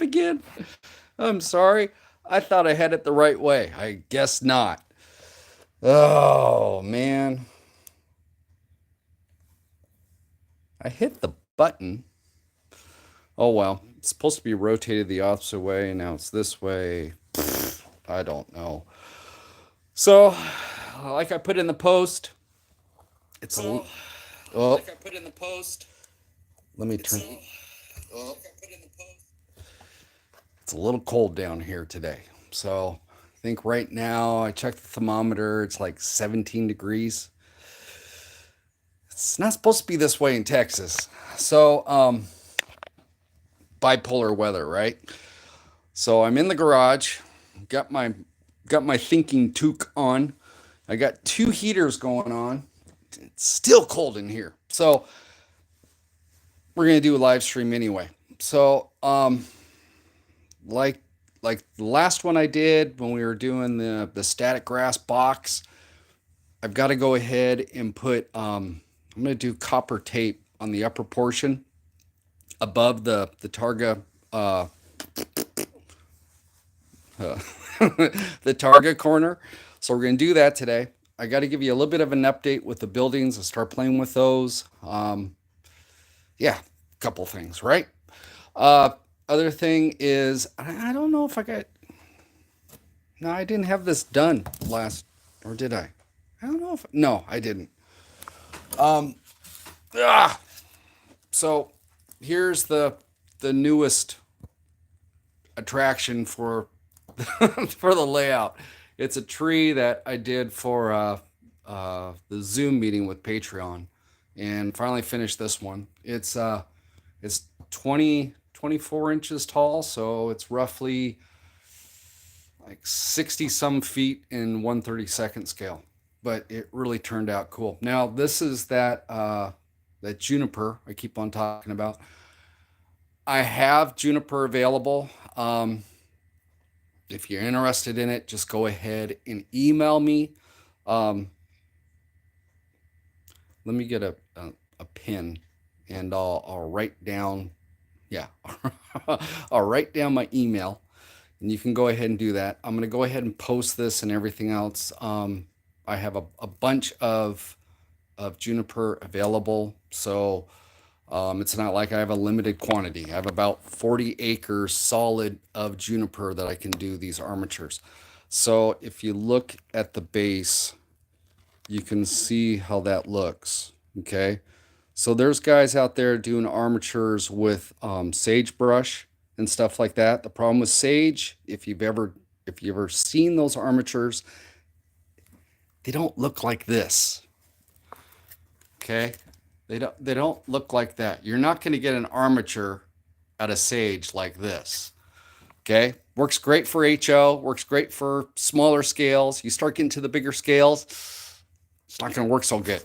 again. I'm sorry. I thought I had it the right way. I guess not. Oh, man. I hit the button. Oh, well. It's supposed to be rotated the opposite way, and now it's this way. I don't know. So, like I put in the post, it's a. Oh, like I put in the post. Let me turn. Oh, it's a little cold down here today. So, I think right now I checked the thermometer. It's like 17 degrees. It's not supposed to be this way in Texas. So, bipolar weather, right? So I'm in the garage, got my thinking toque on. I got two heaters going on. It's still cold in here. So we're gonna do a live stream anyway. So like the last one I did when we were doing the static grass box, I've got to go ahead and put I'm gonna do copper tape on the upper portion above the Targa the Targa corner. So we're going to do that today. I got to give you a little bit of an update with the buildings and start playing with those. Yeah, a couple things, right? Uh, Other thing is, I don't know if I got. No, I didn't have this done last, or did I? I don't know if. No, I didn't. Um, ah, so here's the newest attraction for for the layout. It's a tree that I did for the Zoom meeting with Patreon, and finally finished this one. It's 24 inches tall, so it's roughly like 60 some feet in 1/32 scale. But it really turned out cool. Now this is that juniper I keep on talking about. I have juniper available. If you're interested in it, just go ahead and email me. Um, Let me get a pen, and I'll write down. Yeah, I'll write down my email, and you can go ahead and do that. I'm going to go ahead and post this and everything else. I have a bunch of juniper available, so it's not like I have a limited quantity. I have about 40 acres solid of juniper that I can do these armatures. So if you look at the base, you can see how that looks. Okay. So there's guys out there doing armatures with sagebrush and stuff like that. The problem with sage, if you've ever seen those armatures, they don't look like this. Okay. They don't look like that. You're not going to get an armature out of sage like this. Okay. Works great for HO, works great for smaller scales. You start getting to the bigger scales, it's not going to work so good.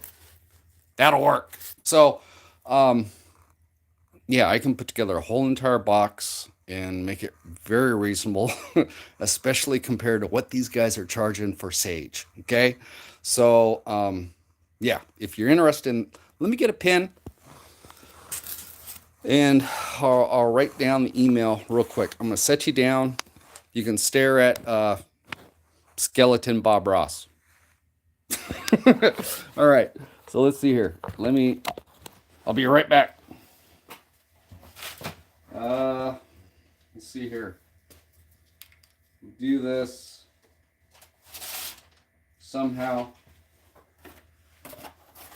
That'll work. So, yeah, I can put together a whole entire box and make it very reasonable, especially compared to what these guys are charging for sage. Okay. So, yeah, if you're interested in, let me get a pen and I'll write down the email real quick. I'm going to set you down. You can stare at Skeleton Bob Ross. All right. So let's see here. I'll be right back. Let's see here. Do this somehow.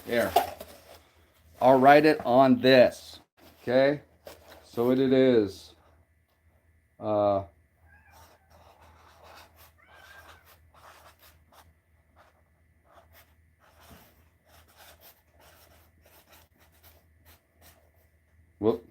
There. I'll write it on this. Okay. So what it is. Whoop.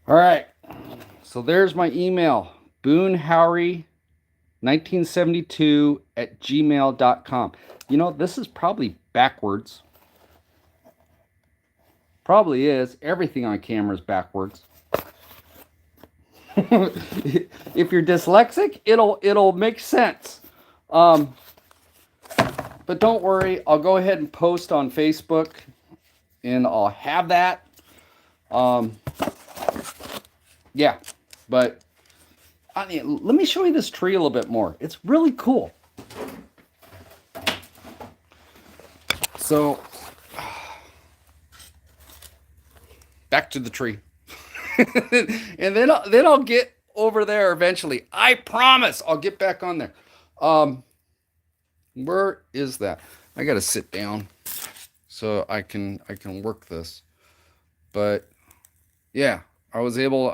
All right. So there's my email. BooneHowery1972 @gmail.com. You know, this is probably backwards. Probably is. Everything on camera is backwards. If you're dyslexic, it'll make sense. Um, but don't worry, I'll go ahead and post on Facebook, and I'll have that. Um, yeah, but I mean, let me show you this tree a little bit more. It's really cool. So, back to the tree. And then I'll get over there eventually. I promise I'll get back on there. Where is that? I got to sit down so I can work this. But yeah, I was able.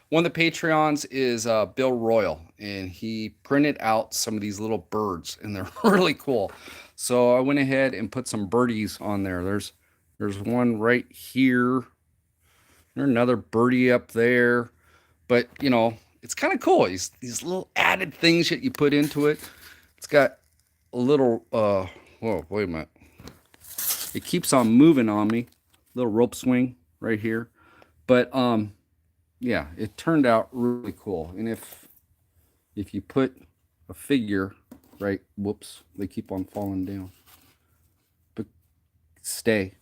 One of the Patreons is Bill Royal, and he printed out some of these little birds, and they're really cool. So I went ahead and put some birdies on there. There's one right here. There's another birdie up there. But you know, it's kind of cool. These little added things that you put into it. It's got a little. Whoa, wait a minute. It keeps on moving on me. Little rope swing right here. But yeah, it turned out really cool. And if you put a figure right, whoops, they keep on falling down. But stay.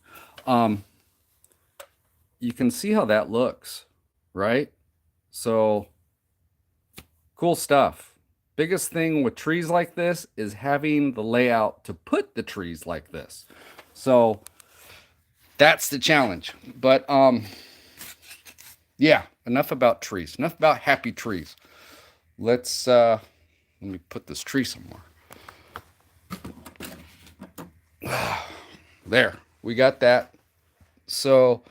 You can see how that looks, right? So cool stuff. Biggest thing with trees like this is having the layout to put the trees like this. So that's the challenge. But yeah, enough about trees. Enough about happy trees. Let me put this tree somewhere. There, we got that. So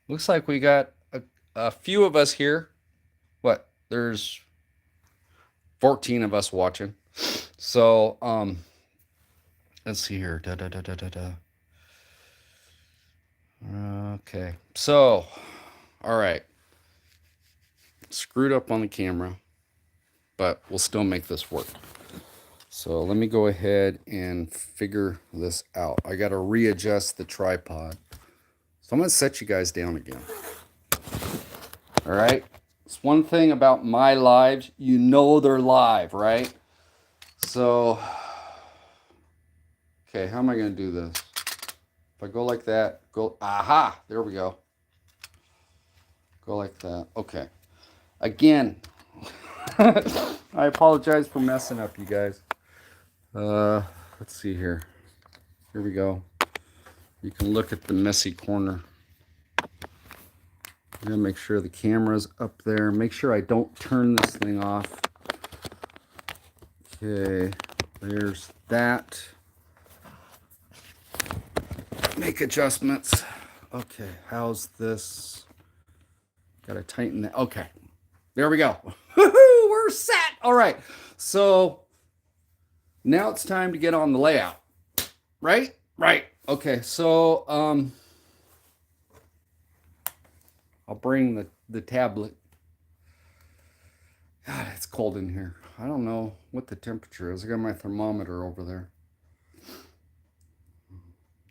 looks like we got a few of us here. What? There's 14 of us watching. So let's see here. Okay. So, all right. Screwed up on the camera, but we'll still make this work. So let me go ahead and figure this out. I got to readjust the tripod. So I'm going to set you guys down again. All right. It's one thing about my lives, you know they're live, right? So, okay, how am I going to do this? If I go like that, go, aha, there we go. Go like that. Okay. Again, I apologize for messing up, you guys. Let's see here. Here we go. You can look at the messy corner. I'm gonna make sure the camera's up there. Make sure I don't turn this thing off. Okay, there's that. Make adjustments. Okay, how's this? Gotta tighten that. Okay, there we go. We're set. All right, so now it's time to get on the layout. Right? Right. Okay, so I'll bring the tablet. God, it's cold in here. I don't know what the temperature is. I got my thermometer over there.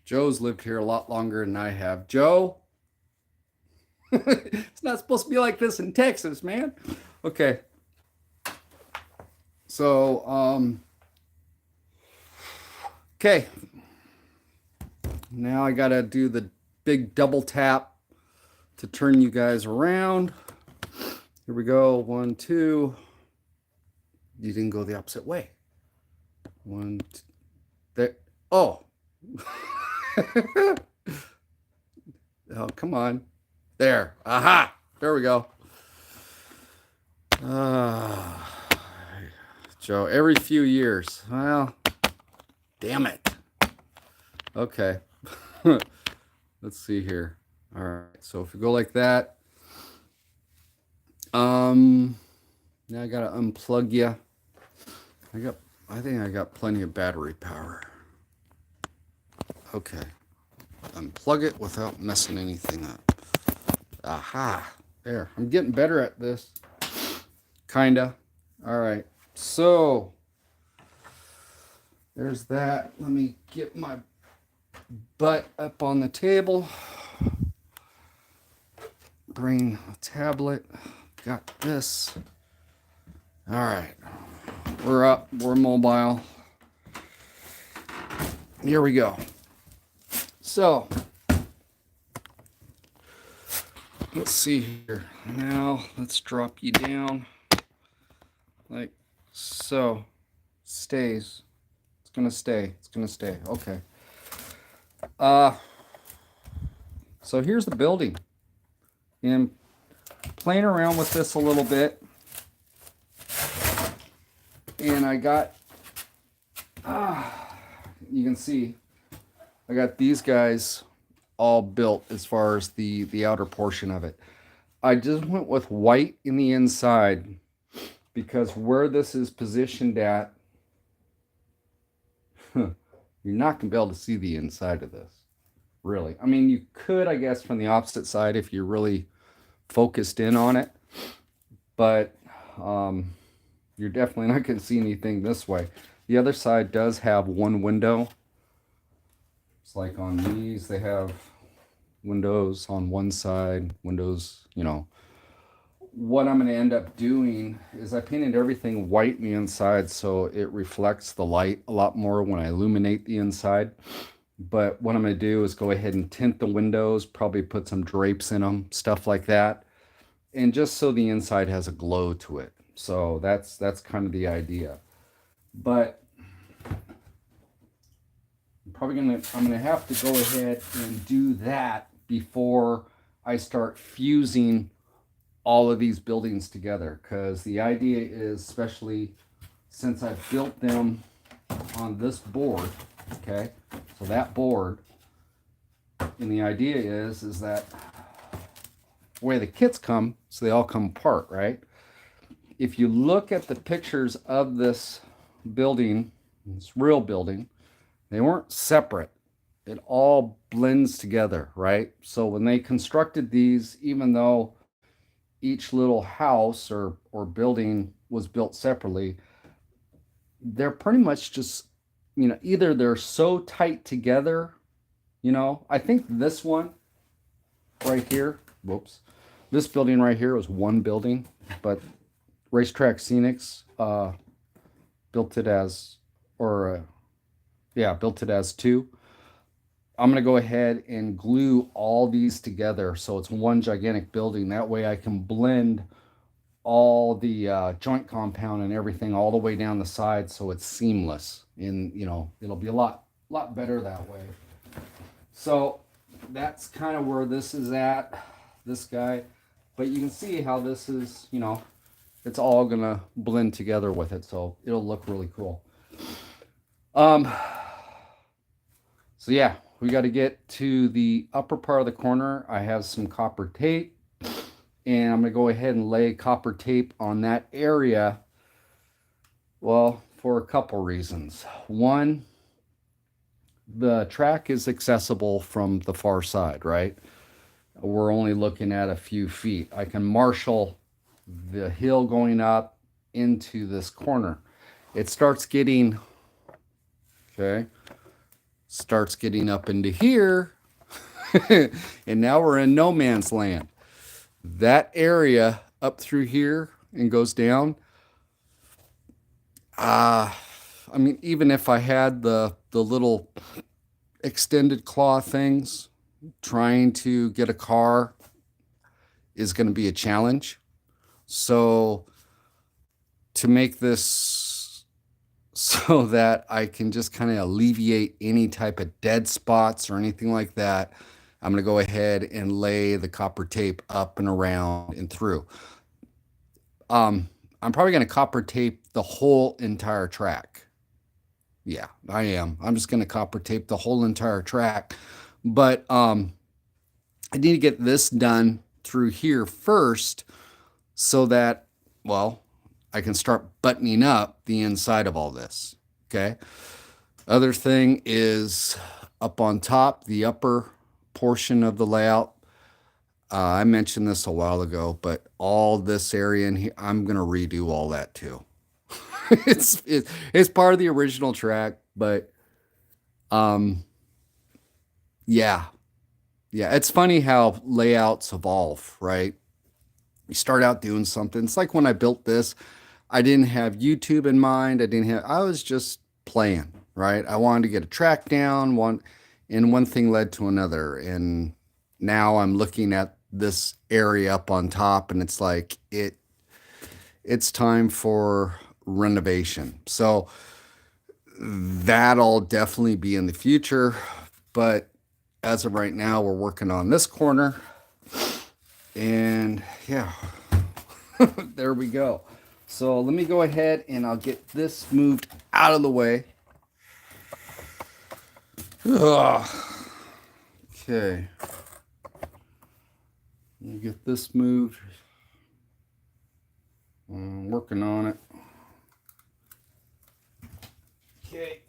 Joe's lived here a lot longer than I have. Joe? It's not supposed to be like this in Texas, man. Okay. So, okay. Now I gotta do the big double tap to turn you guys around. Here we go. 1, 2. You didn't go the opposite way. 1, 2. There. Oh. Oh, come on. There. Aha. There we go. Joe, every few years. Well, damn it. Okay. Let's see here. All right. So if you go like that, now I gotta unplug you. I think I got plenty of battery power. Okay. Unplug it without messing anything up. Aha. There. I'm getting better at this. Kinda. All right. So there's that. Let me get my butt up on the table. bring a tablet. Got this. All right. We're up. We're mobile. Here we go. So, let's see here. Now, let's drop you down. Like so. Stays. It's going to stay. It's going to stay. Okay. So here's the building. And playing around with this a little bit. And I got, you can see, I got these guys all built as far as the outer portion of it. I just went with white in the inside because where this is positioned at, you're not going to be able to see the inside of this, really. I mean, you could, I guess, from the opposite side if you're really focused in on it, but you're definitely not going to see anything this way. The other side does have one window. It's like on these, they have windows on one side, windows, you know. What I'm going to end up doing is I painted everything white in the inside so it reflects the light a lot more when I illuminate the inside. But what I'm going to do is go ahead and tint the windows, probably put some drapes in them, stuff like that. And just so the inside has a glow to it. So that's kind of the idea. But I'm gonna have to go ahead and do that before I start fusing all of these buildings together, because the idea is, especially since I've built them on this board, okay, so that board, and the idea is that the way the kits come, so they all come apart, right? If you look at the pictures of this building, this real building, they weren't separate. It all blends together, right? So when they constructed these, even though each little house or building was built separately, they're pretty much just, you know, either they're so tight together, you know, I think this one right here, whoops, this building right here was one building, but Racetrack Scenics built it as, built it as two. I'm going to go ahead and glue all these together so it's one gigantic building. That way I can blend all the joint compound and everything all the way down the side so it's seamless. And, you know, it'll be a lot better that way. So that's kind of where this is at, this guy. But you can see how this is, you know, it's all going to blend together with it. So it'll look really cool. So yeah, we got to get to the upper part of the corner. I have some copper tape, and I'm going to go ahead and lay copper tape on that area. Well, for a couple reasons. One, the track is accessible from the far side, right? We're only looking at a few feet. I can marshal the hill going up into this corner. It starts getting, okay, starts getting up into here, and now we're in no man's land. That area up through here and goes down. I mean, even if I had the little extended claw things, trying to get a car is going to be a challenge. So to make this so that I can just kind of alleviate any type of dead spots or anything like that, I'm going to go ahead and lay the copper tape up and around and through. I'm probably going to copper tape the whole entire track. Yeah, I am. I'm just going to copper tape the whole entire track. But I need to get this done through here first so that, well, I can start buttoning up the inside of all this. Okay. Other thing is up on top, the upper portion of the layout. I mentioned this a while ago, but all this area in here, I'm going to redo all that too. it's part of the original track, but yeah, Yeah, it's funny how layouts evolve, right? You start out doing something. It's like when I built this, I didn't have YouTube in mind. I was just playing, right? I wanted to get a track down, and one thing led to another. And now I'm looking at this area up on top and it's like it's time for renovation. So that'll definitely be in the future, but as of right now, we're working on this corner. And yeah, there we go. So let me go ahead and I'll get this moved out of the way. Ugh. Okay. Let me get this moved. I'm working on it. Okay.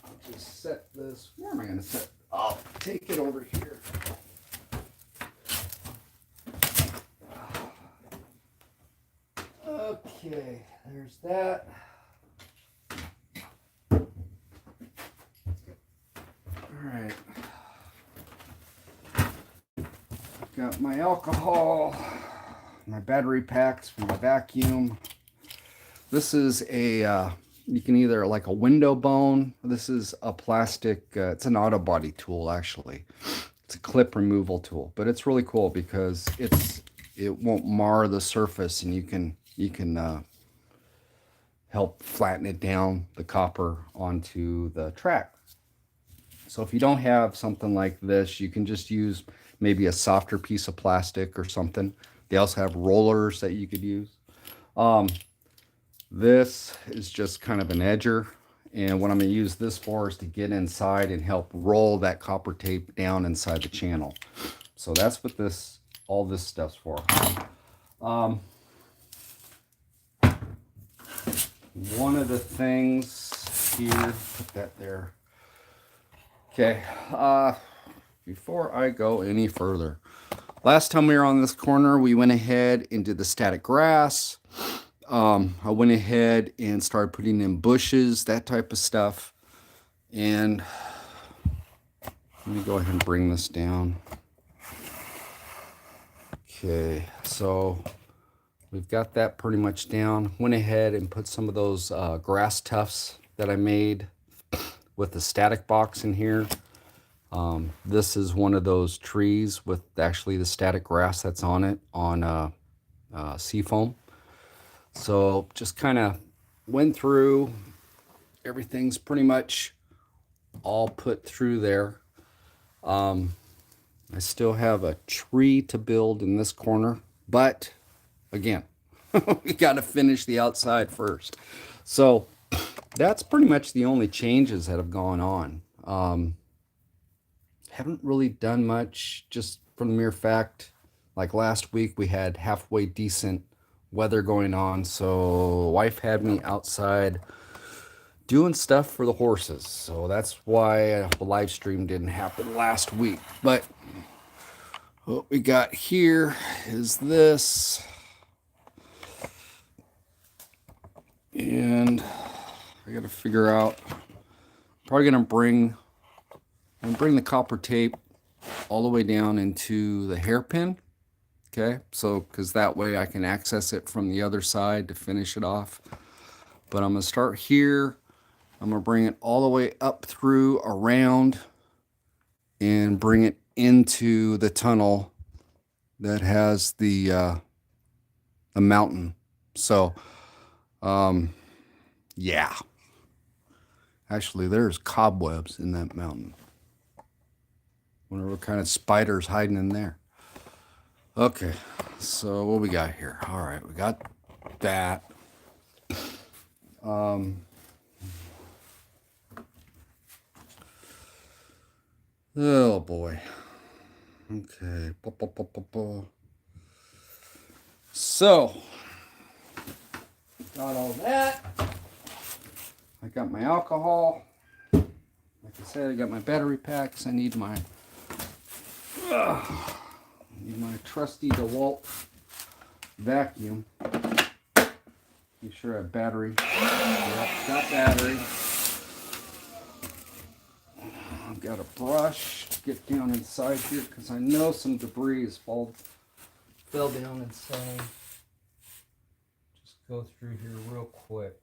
I'll just set this. Where am I going to set? I'll take it over here. Okay, there's that. All right. Got my alcohol, my battery packs for my vacuum. This is a, you can either like a window bone. This is a plastic, it's an auto body tool actually. It's a clip removal tool, but it's really cool because it won't mar the surface, and you can help flatten it down, the copper onto the track. So if you don't have something like this, you can just use maybe a softer piece of plastic or something. They also have rollers that you could use. This is just kind of an edger. And what I'm going to use this for is to get inside and help roll that copper tape down inside the channel. So that's what all this stuff's for. One of the things here, put that there. Okay, before I go any further, last time we were on this corner, we went ahead and did the static grass. I went ahead and started putting in bushes, that type of stuff. And let me go ahead and bring this down. Okay, so we've got that pretty much down. Went ahead and put some of those grass tufts that I made with the static box in here. This is one of those trees with actually the static grass that's on it on seafoam. So just kind of went through. Everything's pretty much all put through there. I still have a tree to build in this corner, but again, we got to finish the outside first. So that's pretty much the only changes that have gone on. Haven't really done much, just from the mere fact, like last week we had halfway decent weather going on, so wife had me outside doing stuff for the horses. So that's why the live stream didn't happen last week. But what we got here is this. And I got to figure out, probably going to bring the copper tape all the way down into the hairpin. Okay, so because that way I can access it from the other side to finish it off. But I'm going to start here. I'm going to bring it all the way up through, around, and bring it into the tunnel that has the mountain. So, yeah. Actually, there's cobwebs in that mountain. Wonder what kind of spiders hiding in there. Okay, so what we got here? All right, we got that. Oh boy. Okay. So, got all that. I got my alcohol. Like I said, I got my battery packs. I need my trusty DeWalt vacuum. Make sure I have battery. Yep, got battery. got a brush to get down inside here because I know some debris fell down inside. Just go through here real quick.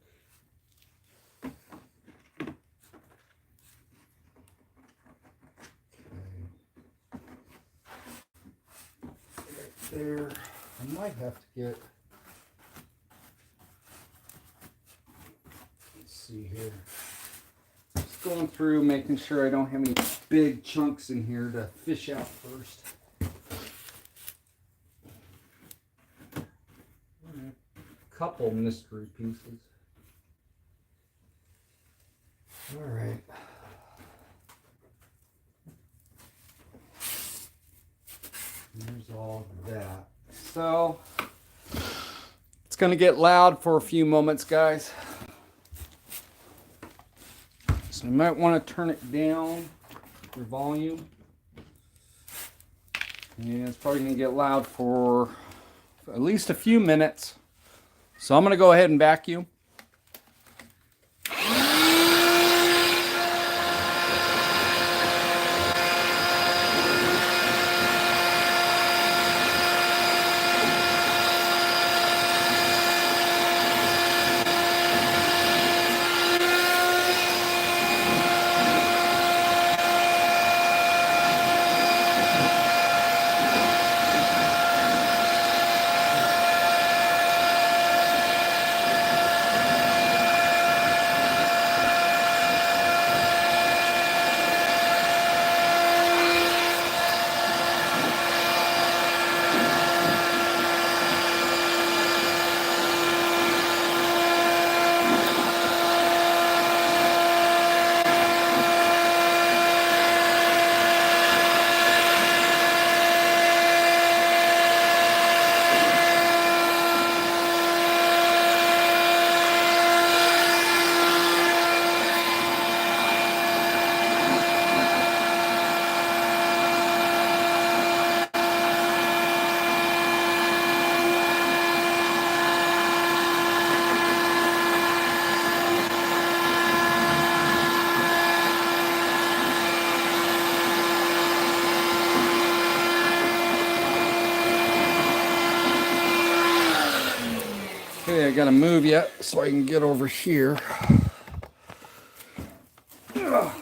There, I might have to get, let's see here, just going through making sure I don't have any big chunks in here to fish out first. A couple mystery pieces. All right. There's all that. So it's going to get loud for a few moments, guys. So you might want to turn it down for volume. And it's probably going to get loud for at least a few minutes. So I'm going to go ahead and vacuum. Okay, I gotta move yet so I can get over here. Move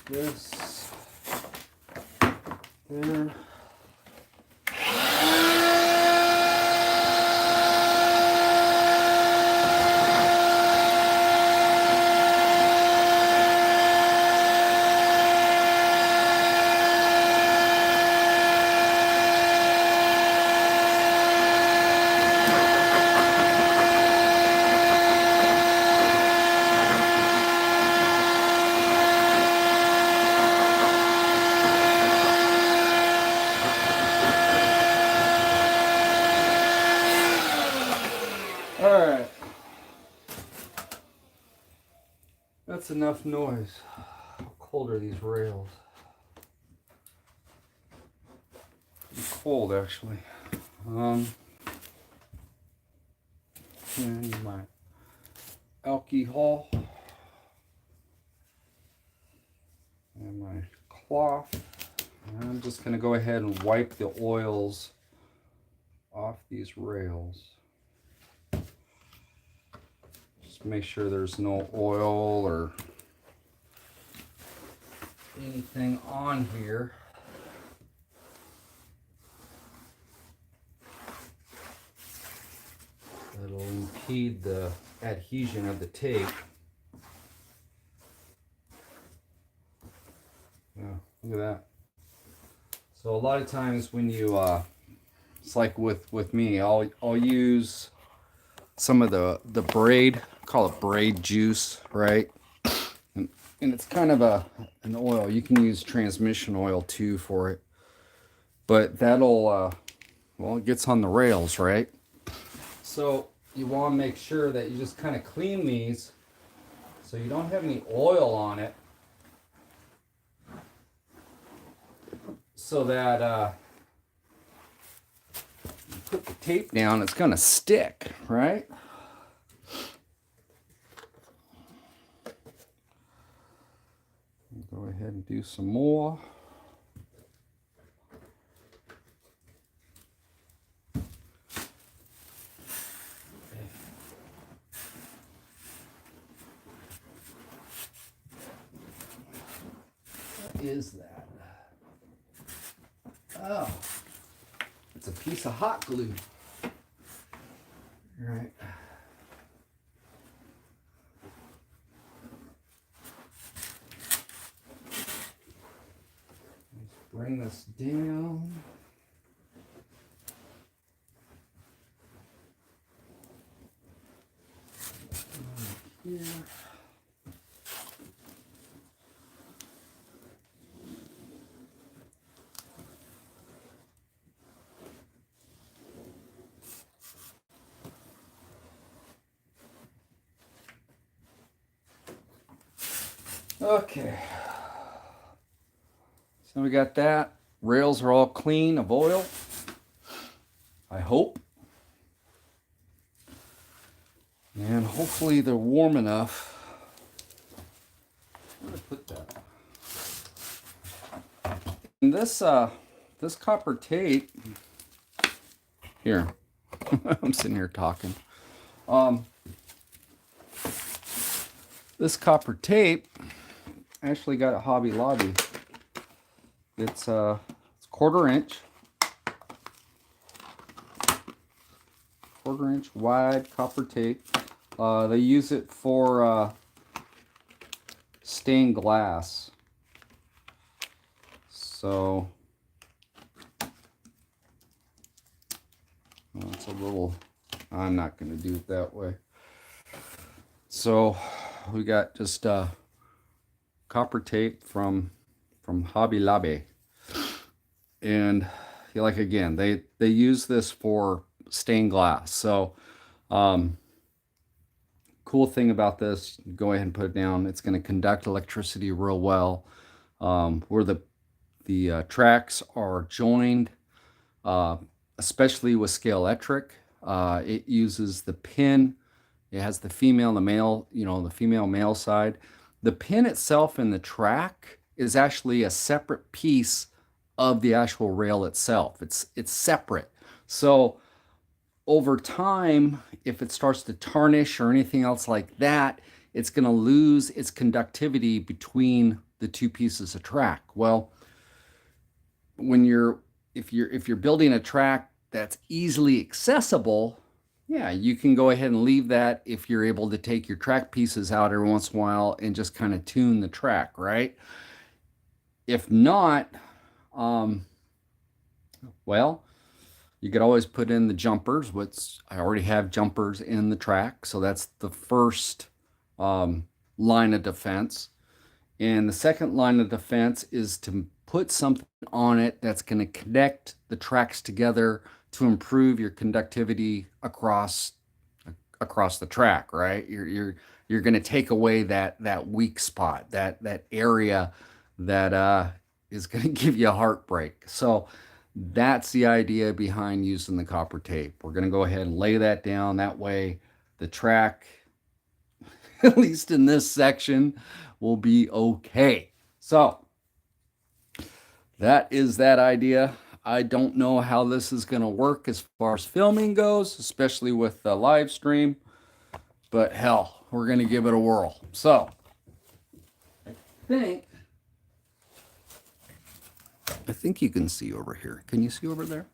this there. Alright, that's enough noise. How cold are these rails? Pretty cold, actually. And my alcohol and my cloth. And I'm just going to go ahead and wipe the oils off these rails. Make sure there's no oil or anything on here. That'll impede the adhesion of the tape. Yeah, look at that. So a lot of times when you, it's like with me, I'll use some of the braid, call it braid juice, right? And it's kind of an oil. You can use transmission oil too for it. But that'll, well, it gets on the rails, right? So you want to make sure that you just kind of clean these so you don't have any oil on it. So that you put the tape down, it's going to stick, right? do some more. What is that? Oh, it's a piece of hot glue. All right. Let's bring this down. Here. Okay, so we got that. Rails are all clean of oil, I hope. And hopefully they're warm enough. Where did I put that? And this copper tape here. I'm sitting here talking. This copper tape, I actually got at Hobby Lobby. It's 1/4 inch. 1/4 inch wide copper tape. They use it for stained glass. So it's a little, I'm not going to do it that way. So we got just copper tape from Hobby Lobby. And like, again, they use this for stained glass. So cool thing about this, go ahead and put it down. It's going to conduct electricity real well. Where the tracks are joined, especially with scale electric, it uses the pin. It has the female and the male, the female male side. The pin itself in the track is actually a separate piece of the actual rail itself. It's separate. So over time, if it starts to tarnish or anything else like that, it's going to lose its conductivity between the two pieces of track. Well, if you're building a track that's easily accessible, yeah, you can go ahead and leave that if you're able to take your track pieces out every once in a while and just kind of tune the track, right? If not, well, you could always put in the jumpers, which I already have jumpers in the track. So that's the first line of defense. And the second line of defense is to put something on it that's going to connect the tracks together to improve your conductivity across the track, right? You're going to take away that weak spot, that area that is going to give you a heartbreak. So that's the idea behind using the copper tape. We're going to go ahead and lay that down. That way the track, at least in this section, will be okay. So that is that idea. I don't know how this is going to work as far as filming goes, especially with the live stream, but hell, we're going to give it a whirl. So I think you can see over here. Can you see over there?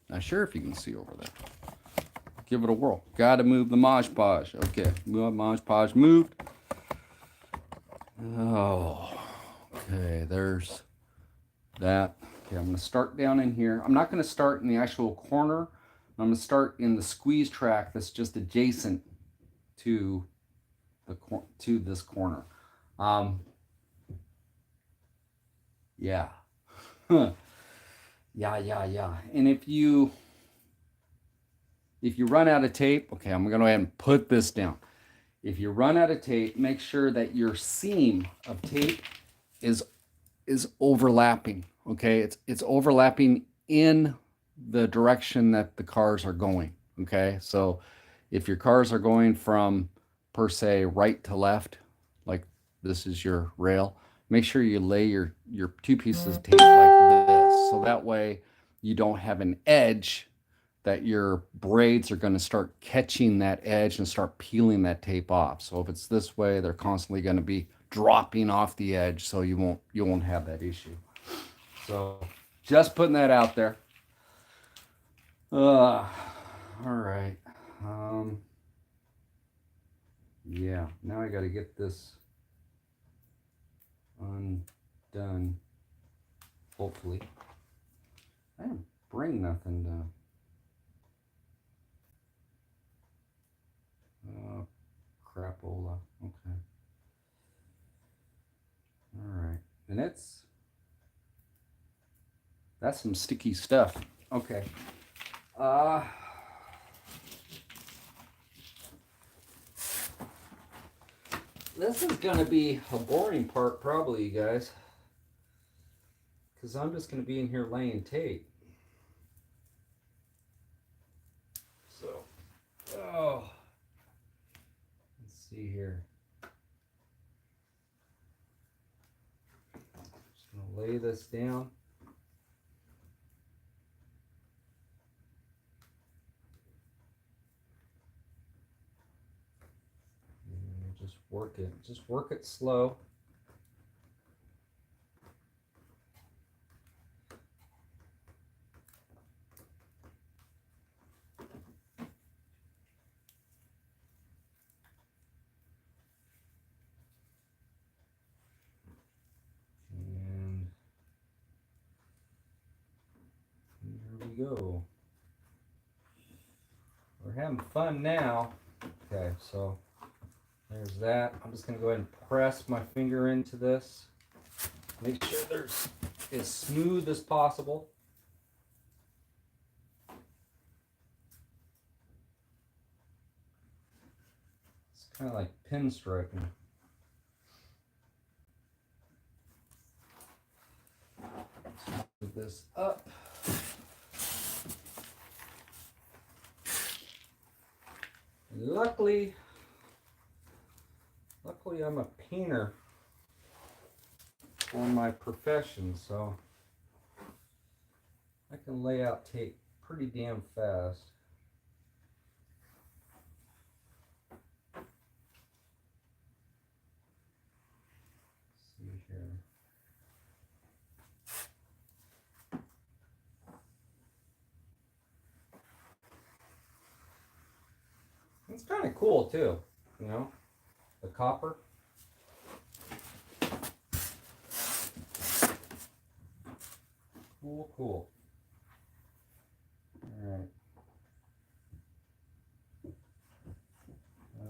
Not sure if you can see over there. Give it a whirl. Got to move the Mod Podge. Okay, Mod Podge moved. Oh, okay, there's that. Okay, I'm going to start down in here. I'm not going to start in the actual corner. I'm going to start in the squeeze track that's just adjacent to this corner. Yeah. Yeah. And if you run out of tape, okay, I'm going to go ahead and put this down. If you run out of tape, make sure that your seam of tape is overlapping. Okay, it's overlapping in the direction that the cars are going. Okay, so if your cars are going from, per se, right to left, like this is your rail, make sure you lay your two pieces of tape like this, so that way you don't have an edge that your braids are going to start catching that edge and start peeling that tape off. So if it's this way, they're constantly going to be dropping off the edge, so you won't have that issue. So just putting that out there. All right. Yeah, now I got to get this undone. Hopefully. I didn't bring nothing to. Oh, crapola. Okay. All right. And that's some sticky stuff. Okay. This is gonna be a boring part, probably, you guys, because I'm just gonna be in here laying tape. So, oh, let's see here. Just gonna lay this down. And just work it. Just work it slow. And here we go. We're having fun now. Okay, so there's that. I'm just going to go ahead and press my finger into this. Make sure there's as smooth as possible. It's kind of like pinstriping. Let's move this up. And luckily I'm a painter for my profession, so I can lay out tape pretty damn fast. Let's see here. It's kind of cool too, you know, the copper. Cool. All right.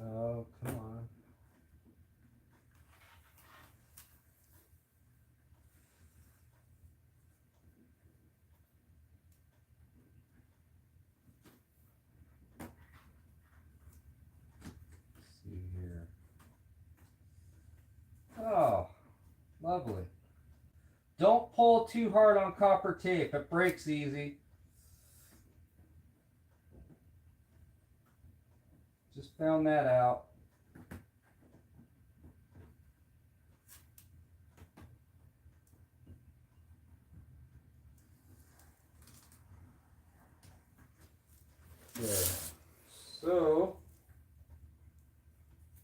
Oh, come on. Let's see here. Oh, lovely. Don't pull too hard on copper tape. It breaks easy. Just found that out. Okay. So,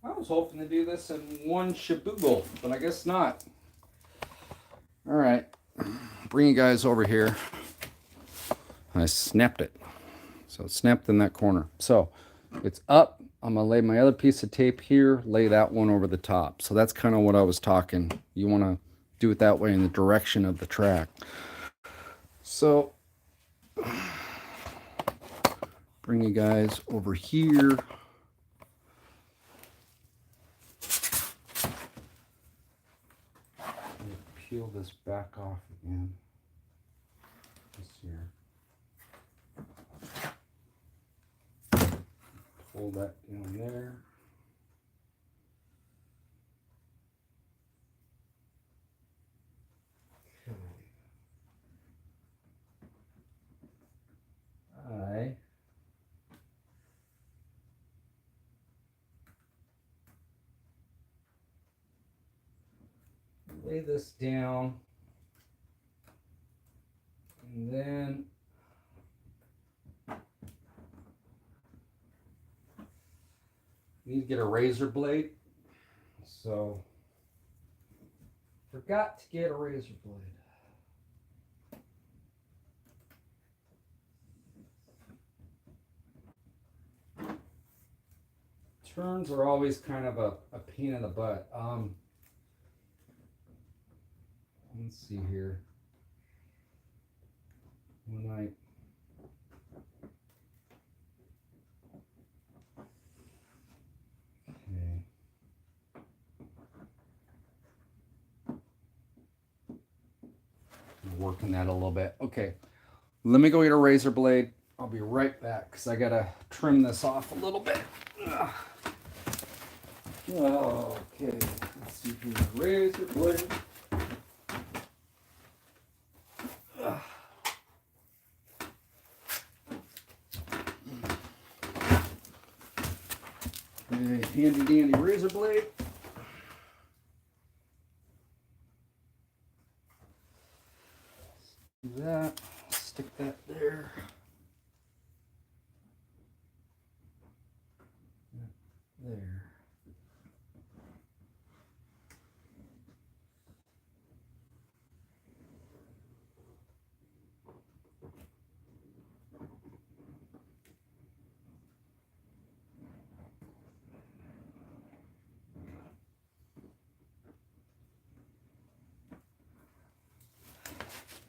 I was hoping to do this in one shaboogle, but I guess not. All right. Bring you guys over here. I snapped it. So it snapped in that corner. So it's up. I'm going to lay my other piece of tape here, lay that one over the top. So that's kind of what I was talking. You want to do it that way in the direction of the track. So bring you guys over here. Peel this back off again. Just here. Pull that down there. Okay. lay this down, and then need to get a razor blade. So forgot to get a razor blade. Turns are always kind of a pain in the butt. Let's see here. When I working that a little bit. Okay, let me go get a razor blade. I'll be right back because I gotta trim this off a little bit. Ugh. Okay, let's see here. Razor blade. Ugh. Okay, handy dandy razor blade. Do that. Stick that there. There.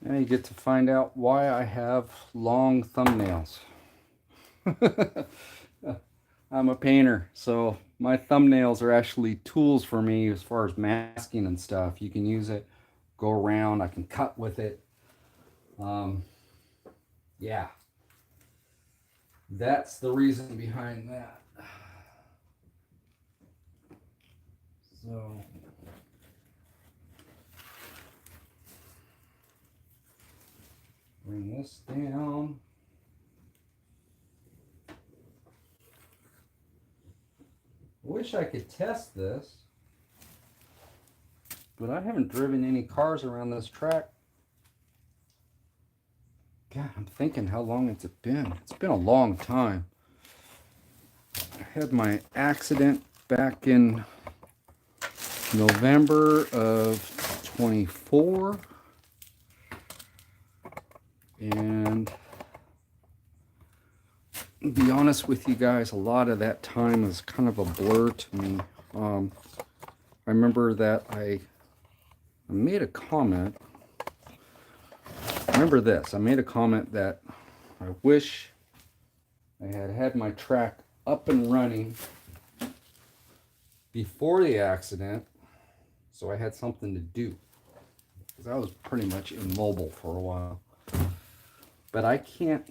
Now you get to find out why I have long thumbnails. I'm a painter, so my thumbnails are actually tools for me as far as masking and stuff. You can use it, go around, I can cut with it. Yeah, that's the reason behind that. So bring this down. Wish I could test this, but I haven't driven any cars around this track. God, I'm thinking, how long has it been? It's been a long time. I had my accident back in November of 24. And to be honest with you guys, a lot of that time is kind of a blur to me. I remember that I made a comment. Remember this, I made a comment that I wish I had had my track up and running before the accident, so I had something to do, because I was pretty much immobile for a while. But I can't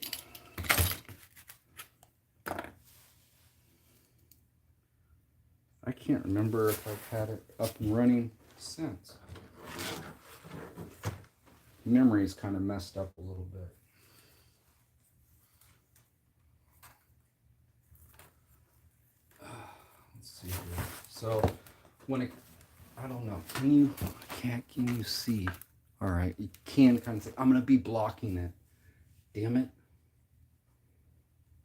remember if I've had it up and running since. Memory's kind of messed up a little bit. Let's see here. So when it, I don't know, can you see? All right, you can kind of see. I'm gonna be blocking it. Damn it.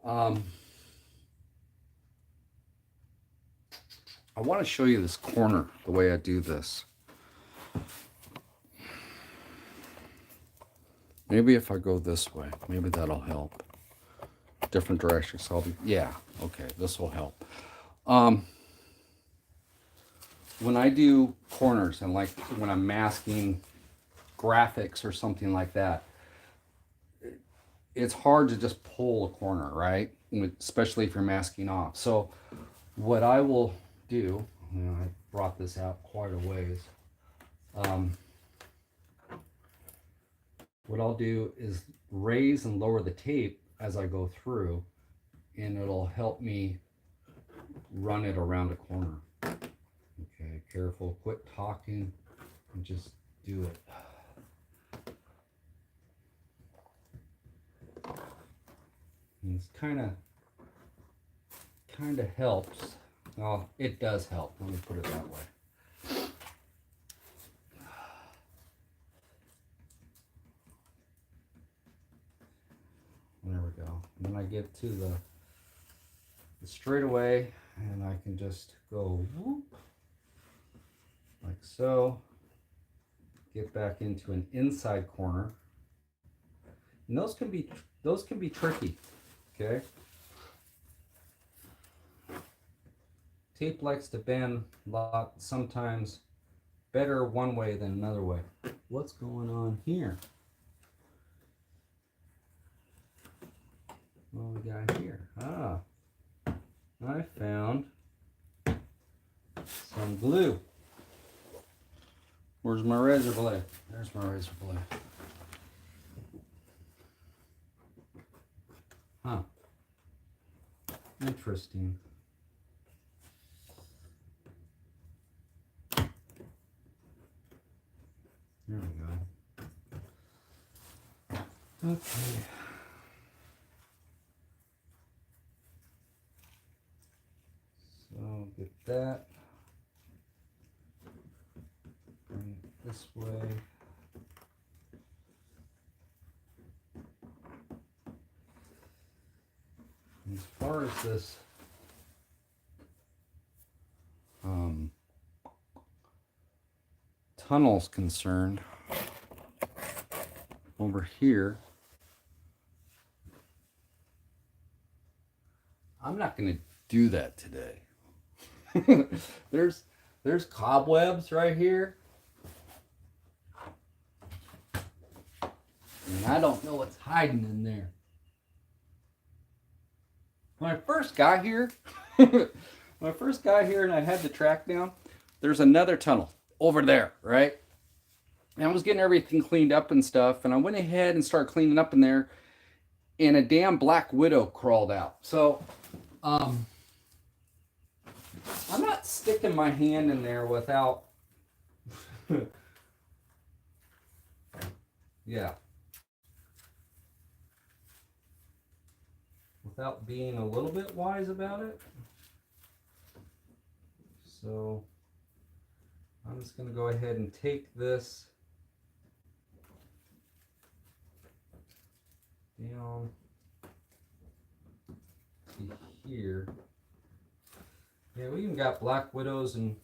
I want to show you this corner, the way I do this. Maybe if I go this way, maybe that'll help. Different direction, so I'll be, yeah, okay, this will help. When I do corners, and like when I'm masking graphics or something like that, it's hard to just pull a corner, right? Especially if you're masking off. So what I will do, I brought this out quite a ways. What I'll do is raise and lower the tape as I go through, and it'll help me run it around a corner. Okay, careful, quit talking and just do it. And it's kind of helps. Well, it does help. Let me put it that way. And then I get to the straightaway, and I can just go whoop, like so. Get back into an inside corner. And those can be tricky, okay? Tape likes to bend a lot, sometimes better one way than another way. What's going on here? What we got here? Ah, I found some glue. Where's my razor blade? There's my razor blade. Huh. Interesting. There we go. Okay. So get that. Bring it this way. As far as this tunnel's concerned, over here, I'm not going to do that today. there's cobwebs right here, and I don't know what's hiding in there. When I first got here, and I had the track down, there's another tunnel over there, right? And I was getting everything cleaned up and stuff, and I went ahead and started cleaning up in there, and a damn black widow crawled out. So, I'm not sticking my hand in there without, yeah, without being a little bit wise about it. So I'm just going to go ahead and take this down to here. Yeah, we even got black widows, and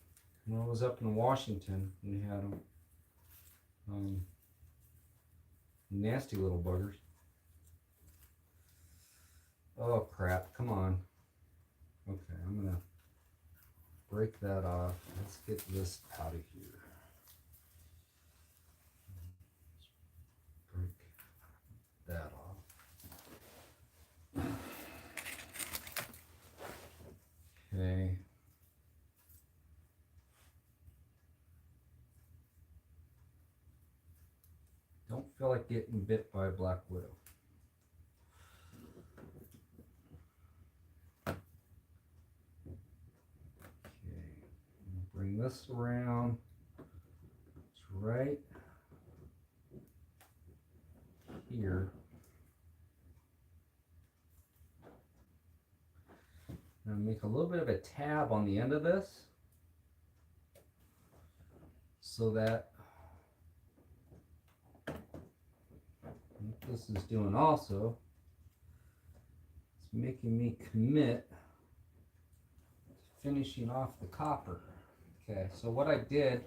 when I was up in Washington, we had them. Nasty little buggers. Oh crap, come on. Okay, I'm going to break that off. Let's get this out of here. Break that off. Okay. Don't feel like getting bit by a black widow. Bring this around. It's right here. And make a little bit of a tab on the end of this, so that what this is doing also, it's making me commit to finishing off the copper. Okay, so what I did,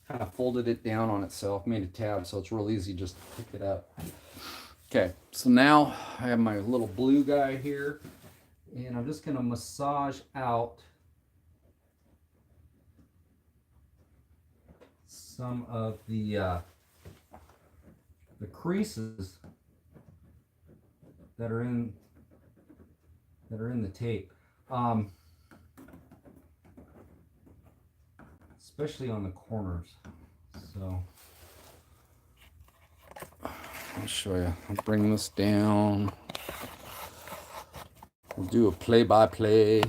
kind of folded it down on itself, made a tab so it's real easy just to pick it up. Okay, so now I have my little blue guy here, and I'm just going to massage out some of the creases that are in the tape. Especially on the corners. So I'll show you. I'll bring this down. We'll do a play-by-play.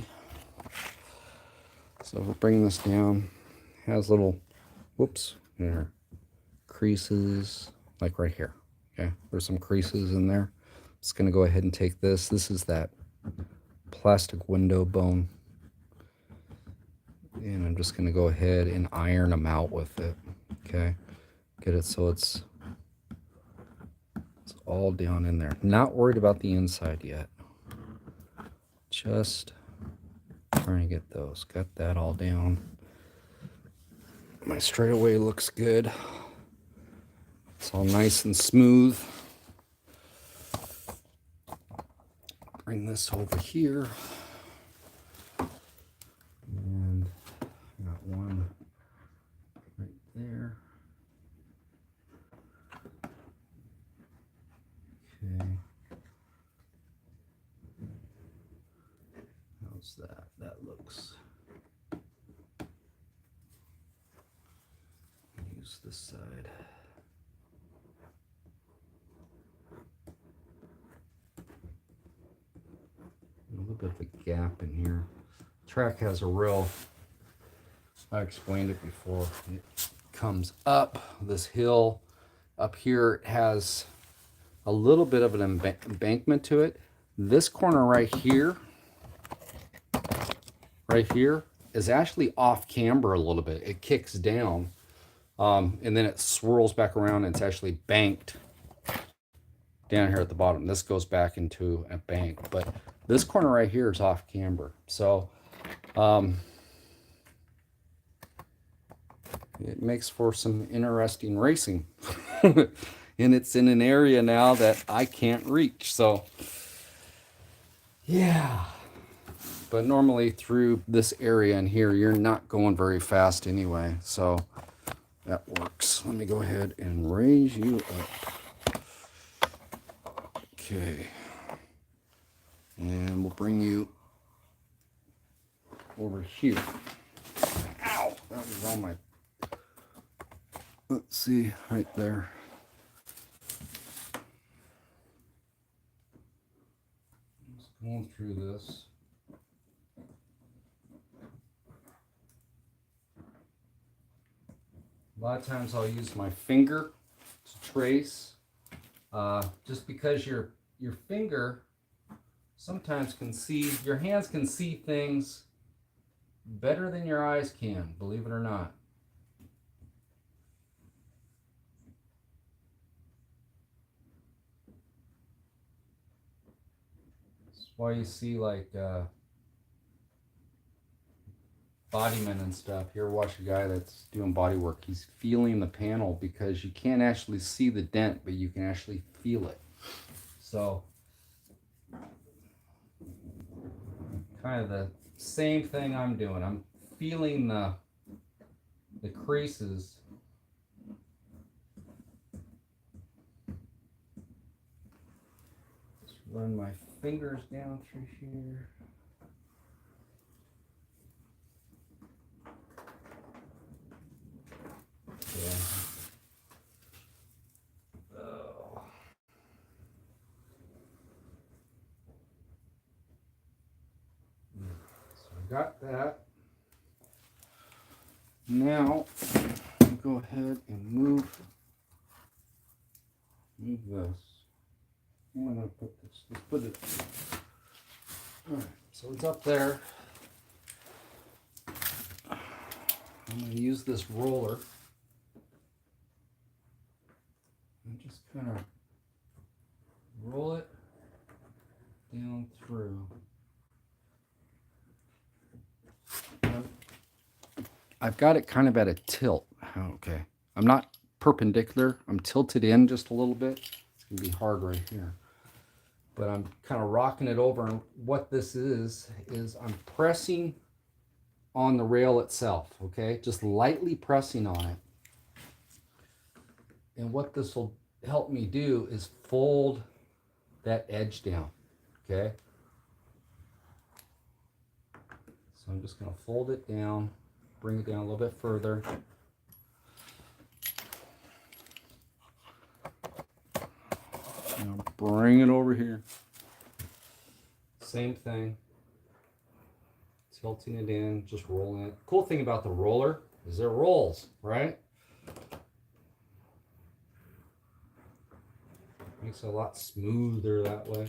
So we'll bring this down. It has little, whoops, there, creases, like right here. Okay, there's some creases in there. Just gonna go ahead and take this. This is that plastic window bone. And I'm just going to go ahead and iron them out with it. Okay, get it so it's all down in there. Not worried about the inside yet. Just trying to get those. Got that all down. My straightaway looks good. It's all nice and smooth. Bring this over here. And got one right there. Okay. How's that? That looks. Use this side. A little bit of a gap in here. Track has a real, I explained it before, it comes up this hill. Up here it has a little bit of an embankment to it. This corner right here is actually off camber a little bit. It kicks down and then it swirls back around and it's actually banked down here at the bottom. This goes back into a bank, but this corner right here is off camber. So it makes for some interesting racing. And it's in an area now that I can't reach. So yeah, but normally through this area in here, you're not going very fast anyway. So that works. Let me go ahead and raise you up. Okay. And we'll bring you over here. Ow! That was on my... Let's see, right there. Just going through this. A lot of times I'll use my finger to trace, just because your finger sometimes can see, your hands can see things better than your eyes can, believe it or not. That's why you see like bodymen and stuff. You ever watch a guy that's doing body work, he's feeling the panel because you can't actually see the dent, but you can actually feel it. So kind of the same thing I'm doing. I'm feeling the creases. Just run my fingers down through here. Yeah. Oh. So I got that. Now I'll go ahead and move this. Where am I going to put this? Let's put it. All right. So it's up there. I'm going to use this roller. And just kind of roll it down through. I've got it kind of at a tilt. Okay. I'm not perpendicular. I'm tilted in just a little bit. It's going to be hard right here. But I'm kind of rocking it over. And what this is I'm pressing on the rail itself. Okay. Just lightly pressing on it. And what this will help me do is fold that edge down, okay? So I'm just going to fold it down, bring it down a little bit further. Now bring it over here. Same thing. Tilting it in, just rolling it. Cool thing about the roller is it rolls, right? Makes it a lot smoother that way.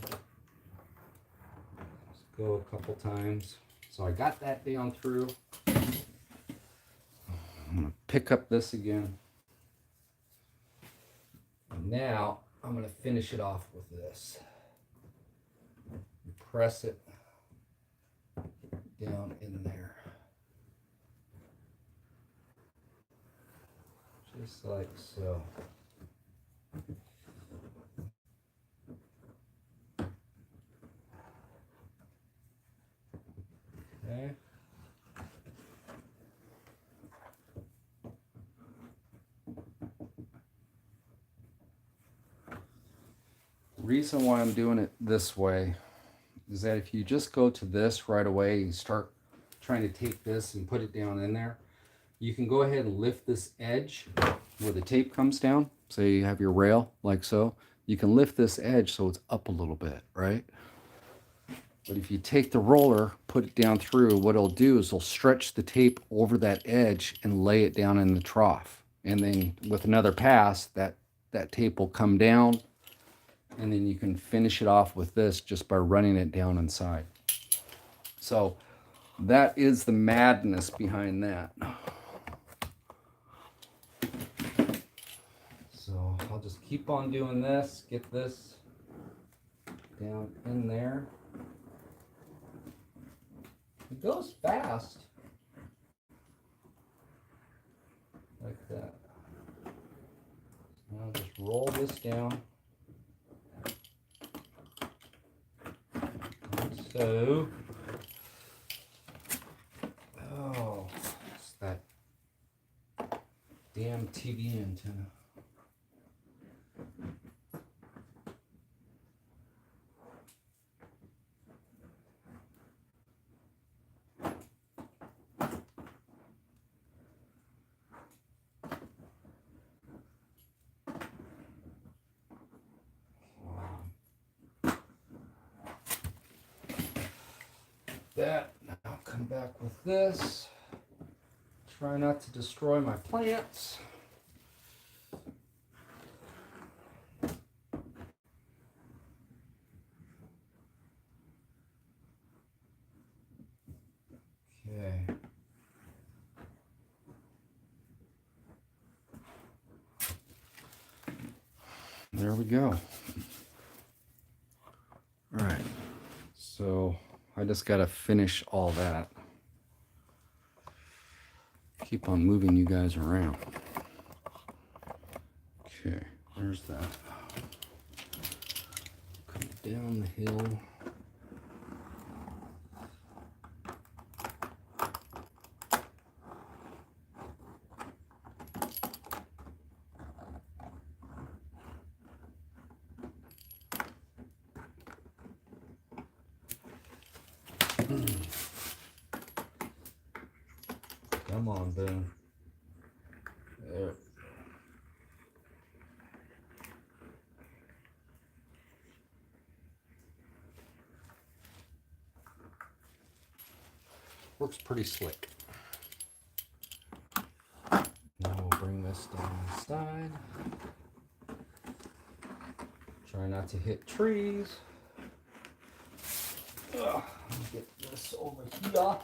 Let's go a couple times. So I got that down through. I'm going to pick up this again. And now I'm going to finish it off with this. Press it down in there. Just like so. Okay. Reason why I'm doing it this way is that if you just go to this right away and start trying to take this and put it down in there, you can go ahead and lift this edge where the tape comes down. So you have your rail like so. You can lift this edge so it's up a little bit, right? But if you take the roller, put it down through, what it'll do is it'll stretch the tape over that edge and lay it down in the trough. And then with another pass, that tape will come down, and then you can finish it off with this just by running it down inside. So that is the madness behind that. So I'll just keep on doing this, get this down in there. It goes fast. Like that. Now just roll this down. Like so. Oh, it's that damn TV antenna. That. Now I'll come back with this. Try not to destroy my plants. Okay. There we go. All right. So I just got to finish all that. Keep on moving you guys around. Okay, there's that. Come down the hill. Come on, Ben. There. Works pretty slick. Now we'll bring this down inside. Try not to hit trees. Let me get this over here.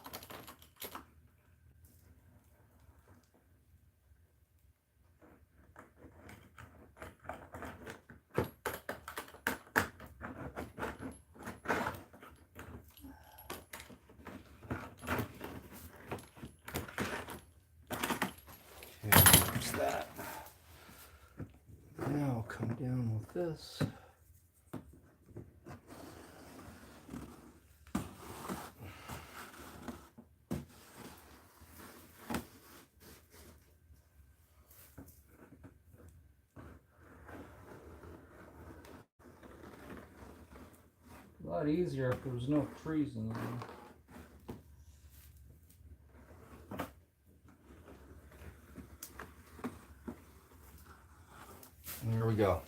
There's that. Now I'll come down with this. A lot easier if there was no trees in there. There we go.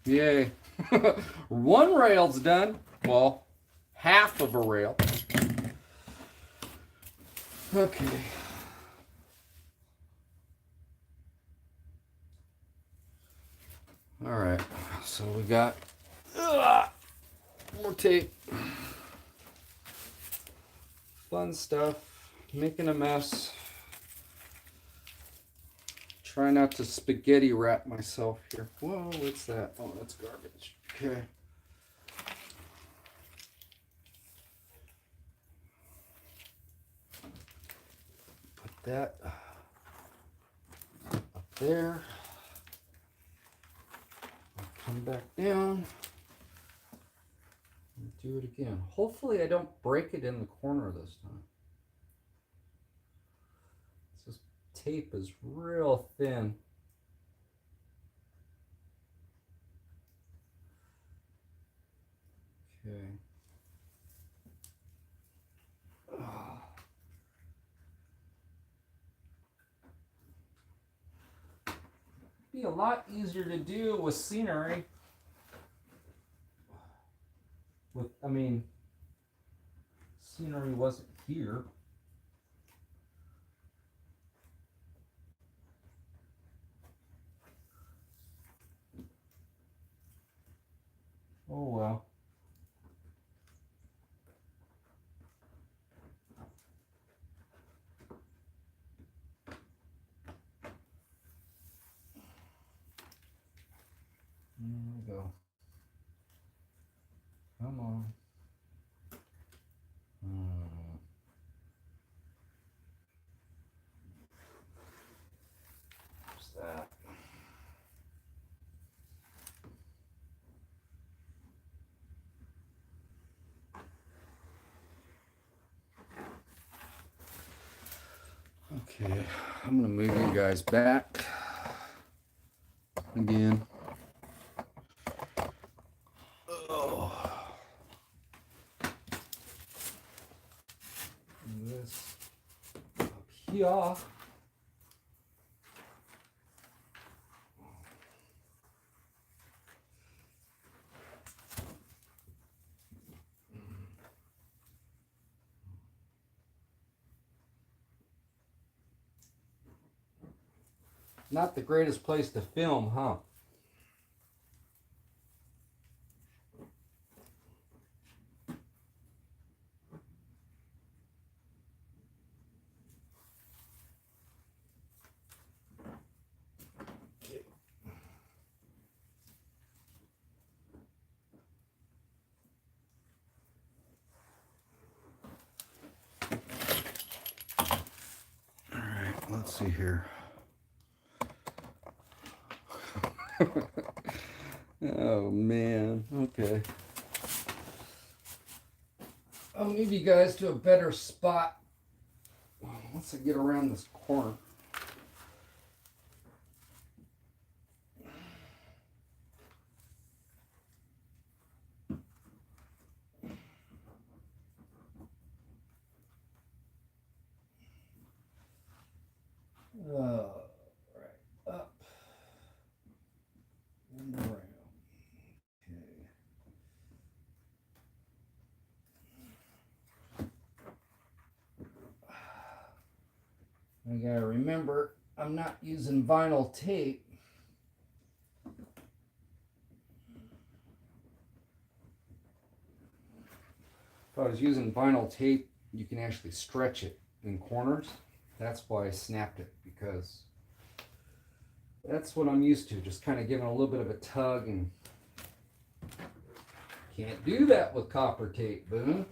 Yay. One rail's done. Well, half of a rail. Okay. All right. So we got more tape. Fun stuff. Making a mess. Try not to spaghetti wrap myself here. Whoa, what's that? Oh, that's garbage. Okay. Put that up there. I'll come back down and do it again. Hopefully I don't break it in the corner this time. This tape is real thin. Okay. Be a lot easier to do with scenery. Scenery wasn't here. Oh well. There we go. Come on. What's that? Okay, I'm gonna move you guys back again. Oh. And this up here. Not the greatest place to film, huh? All right, let's see here. Oh man, okay. I'll move you guys to a better spot once I get around this corner. Right up and around. I gotta remember, I'm not using vinyl tape. If I was using vinyl tape, you can actually stretch it in corners. That's why I snapped it, because that's what I'm used to, just kind of giving a little bit of a tug, and can't do that with copper tape, boom.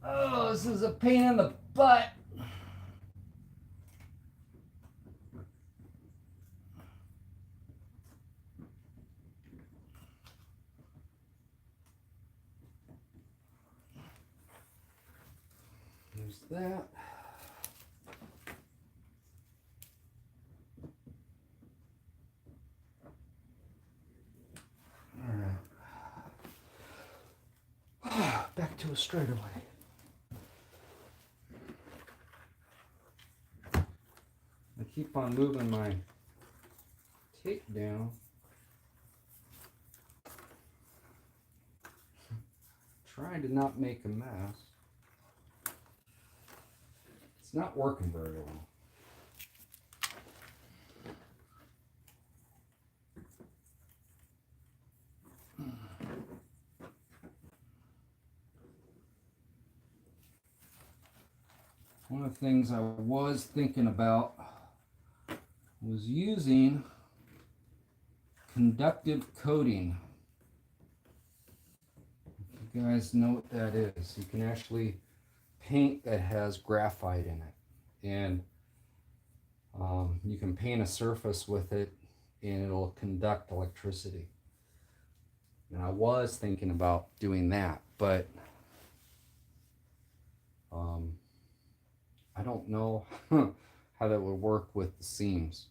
Oh, this is a pain in the butt. There's that. All right. Back to a straightaway. I keep on moving my tape down, trying to not make a mess. It's not working very well. One of the things I was thinking about was using conductive coating. If you guys know what that is, you can actually paint that has graphite in it, and you can paint a surface with it and it'll conduct electricity. And I was thinking about doing that, but I don't know how that would work with the seams.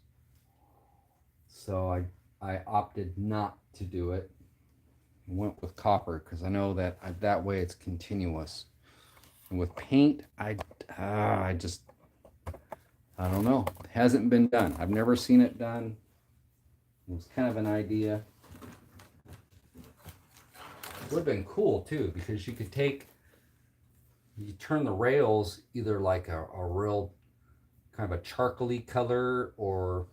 So I opted not to do it and went with copper because I know that that way it's continuous. And with paint, I don't know. It hasn't been done. I've never seen it done. It was kind of an idea. It would have been cool too, because you could you turn the rails either like a real kind of a charcoaly color, or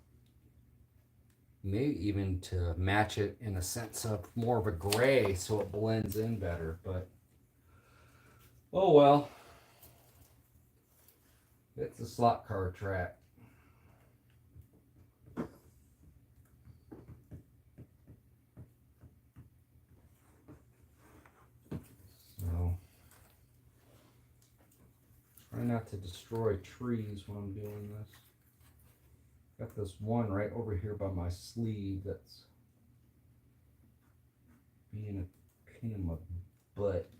maybe even to match it in a sense of more of a gray so it blends in better. But oh well, it's a slot car track. So try not to destroy trees when I'm doing this. Got this one right over here by my sleeve that's being a pain in my butt.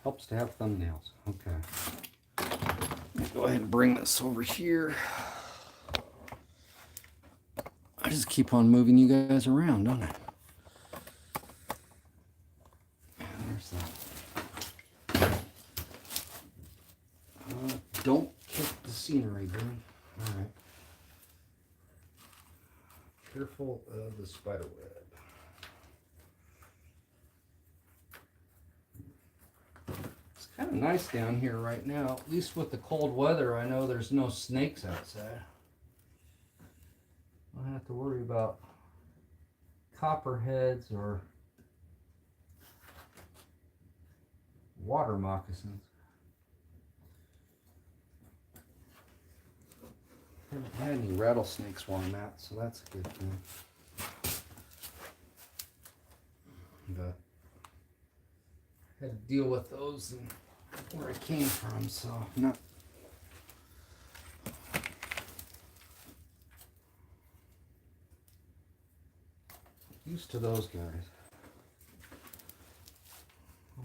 Helps to have thumbnails. Okay. Go ahead and bring this over here. I just keep on moving you guys around, don't I? There's that. Don't kick the scenery, Boone. All right. Careful of the spider web. It's kind of nice down here right now. At least with the cold weather, I know there's no snakes outside. I don't have to worry about copperheads or water moccasins. Haven't had any rattlesnakes while I'm out, so that's a good thing. But I had to deal with those and where I came from, so I'm not used to those guys.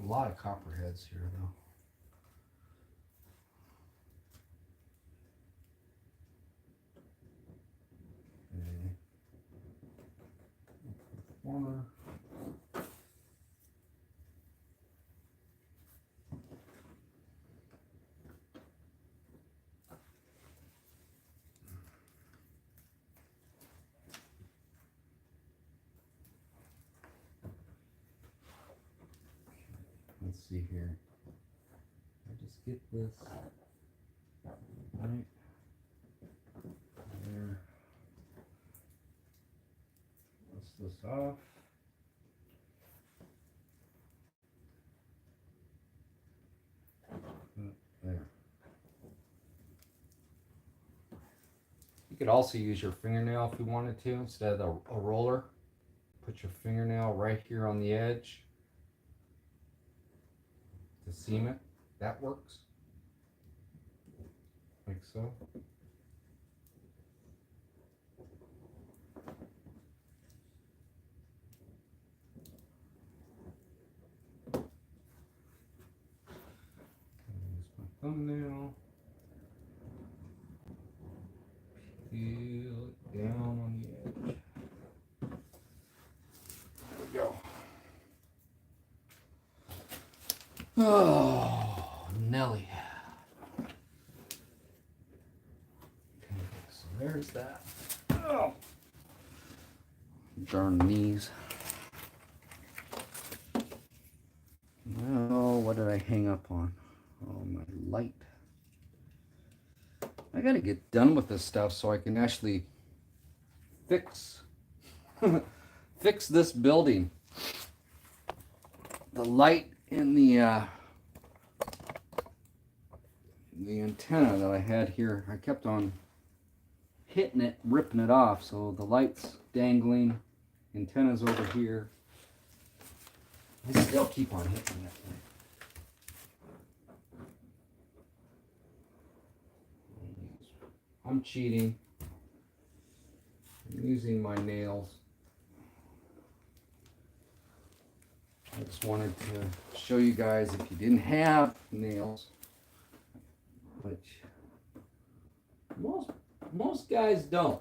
A lot of copperheads here, though. Corner. Let's see here. I just get this right there. Dust this off. There. You could also use your fingernail if you wanted to instead of a roller. Put your fingernail right here on the edge to seam it. That works. Like so. Use my thumbnail. Peel it down on the edge. there's that. Oh, darn knees. Oh, what did I hang up on? Oh, my light. I gotta get done with this stuff so I can actually fix fix this building. The light in the antenna that I had here, I kept on hitting it, ripping it off, so the light's dangling, antenna's over here. I still keep on hitting it. I'm cheating. I'm using my nails. I just wanted to show you guys if you didn't have nails, which most guys don't.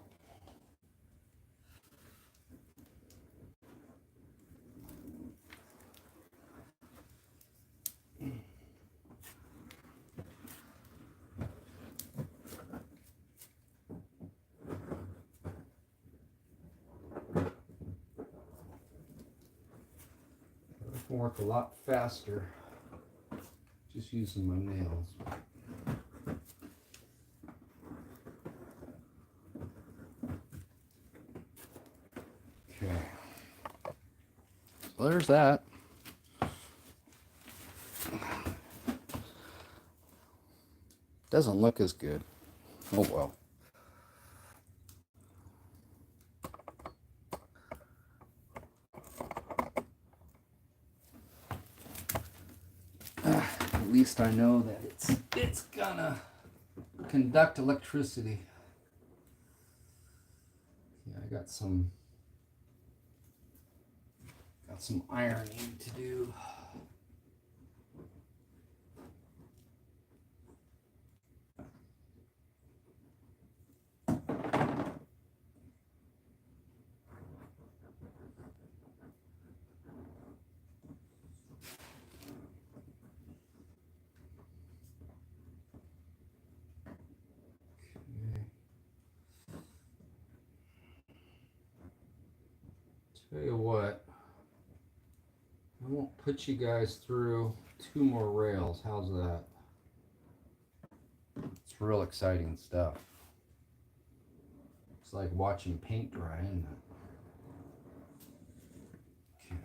I can work a lot faster just using my nails. Okay, so there's that. Doesn't look as good. Oh well. At least I know that it's gonna conduct electricity. Yeah, I got some ironing to do. Tell you what, I won't put you guys through 2 more rails. How's that? It's real exciting stuff. It's like watching paint dry, isn't it? Okay.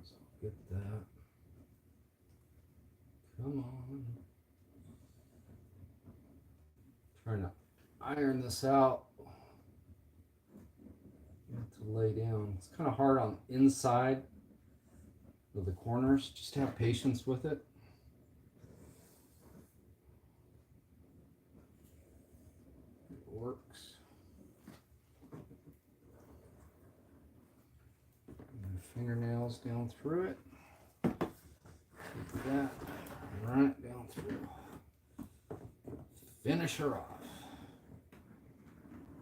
So get that. Come on. Trying to iron this out. You have to lay down. It's kind of hard on the inside of the corners. Just have patience with it. It works. And fingernails down through it. Take that, run it down through. Finish her off.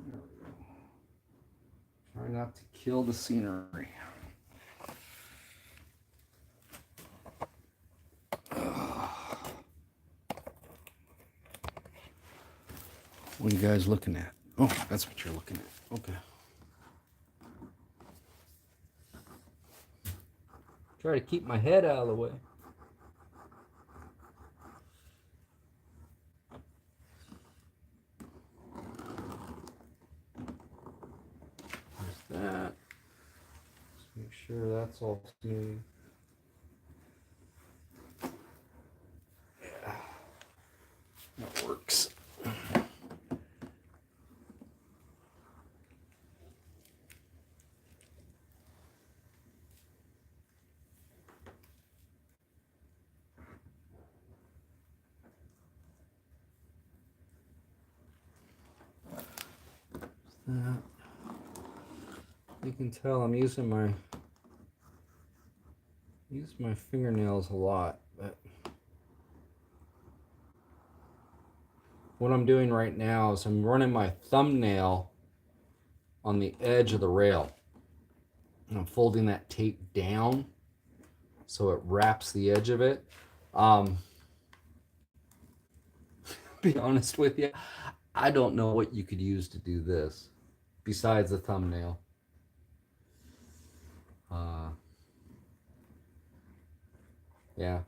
There we go. Try not to kill the scenery. What are you guys looking at? Oh, that's what you're looking at. Okay. Try to keep my head out of the way. There's that. Just make sure that's all smooth. Yeah, that works. You can tell I'm using my fingernails a lot, but what I'm doing right now is I'm running my thumbnail on the edge of the rail. And I'm folding that tape down so it wraps the edge of it. Be honest with you, I don't know what you could use to do this besides a thumbnail. Yeah.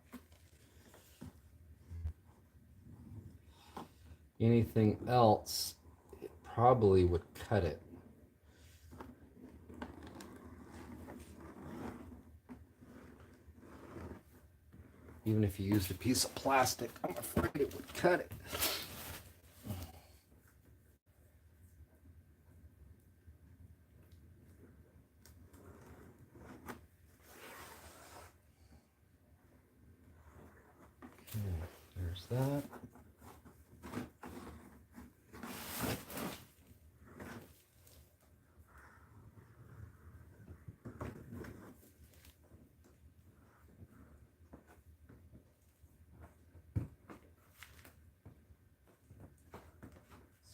Anything else, it probably would cut it. Even if you used a piece of plastic, I'm afraid it would cut it. Okay, there's that.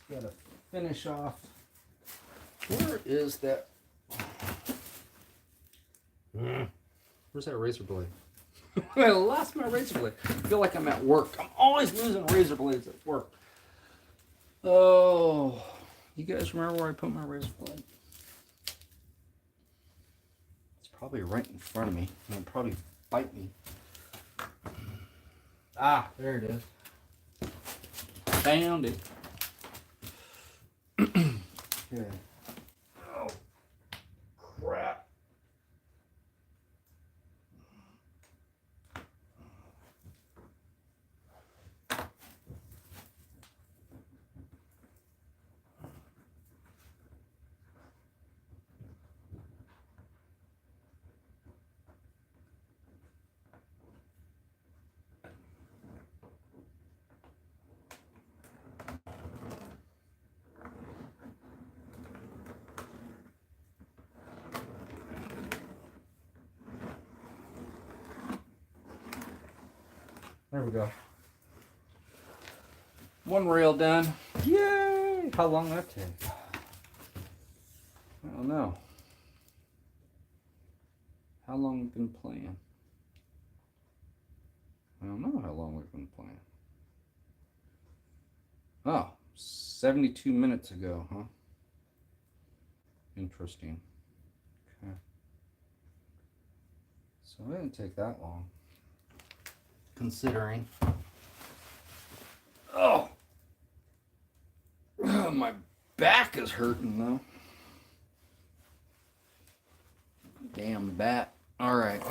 Got to finish off. Where is that? Where's that razor blade? I lost my razor blade. I feel like I'm at work. I'm always losing razor blades at work. Oh, you guys remember where I put my razor blade? It's probably right in front of me. It'll probably bite me. Ah, there it is. Found it. Okay. Oh, crap. There we go. One rail done. Yay! How long that take? I don't know. How long we've been playing? I don't know how long we've been playing. Oh, 72 minutes ago, huh? Interesting. Okay. So it didn't take that long. Considering. Oh! My back is hurting though. Damn bat. Alright.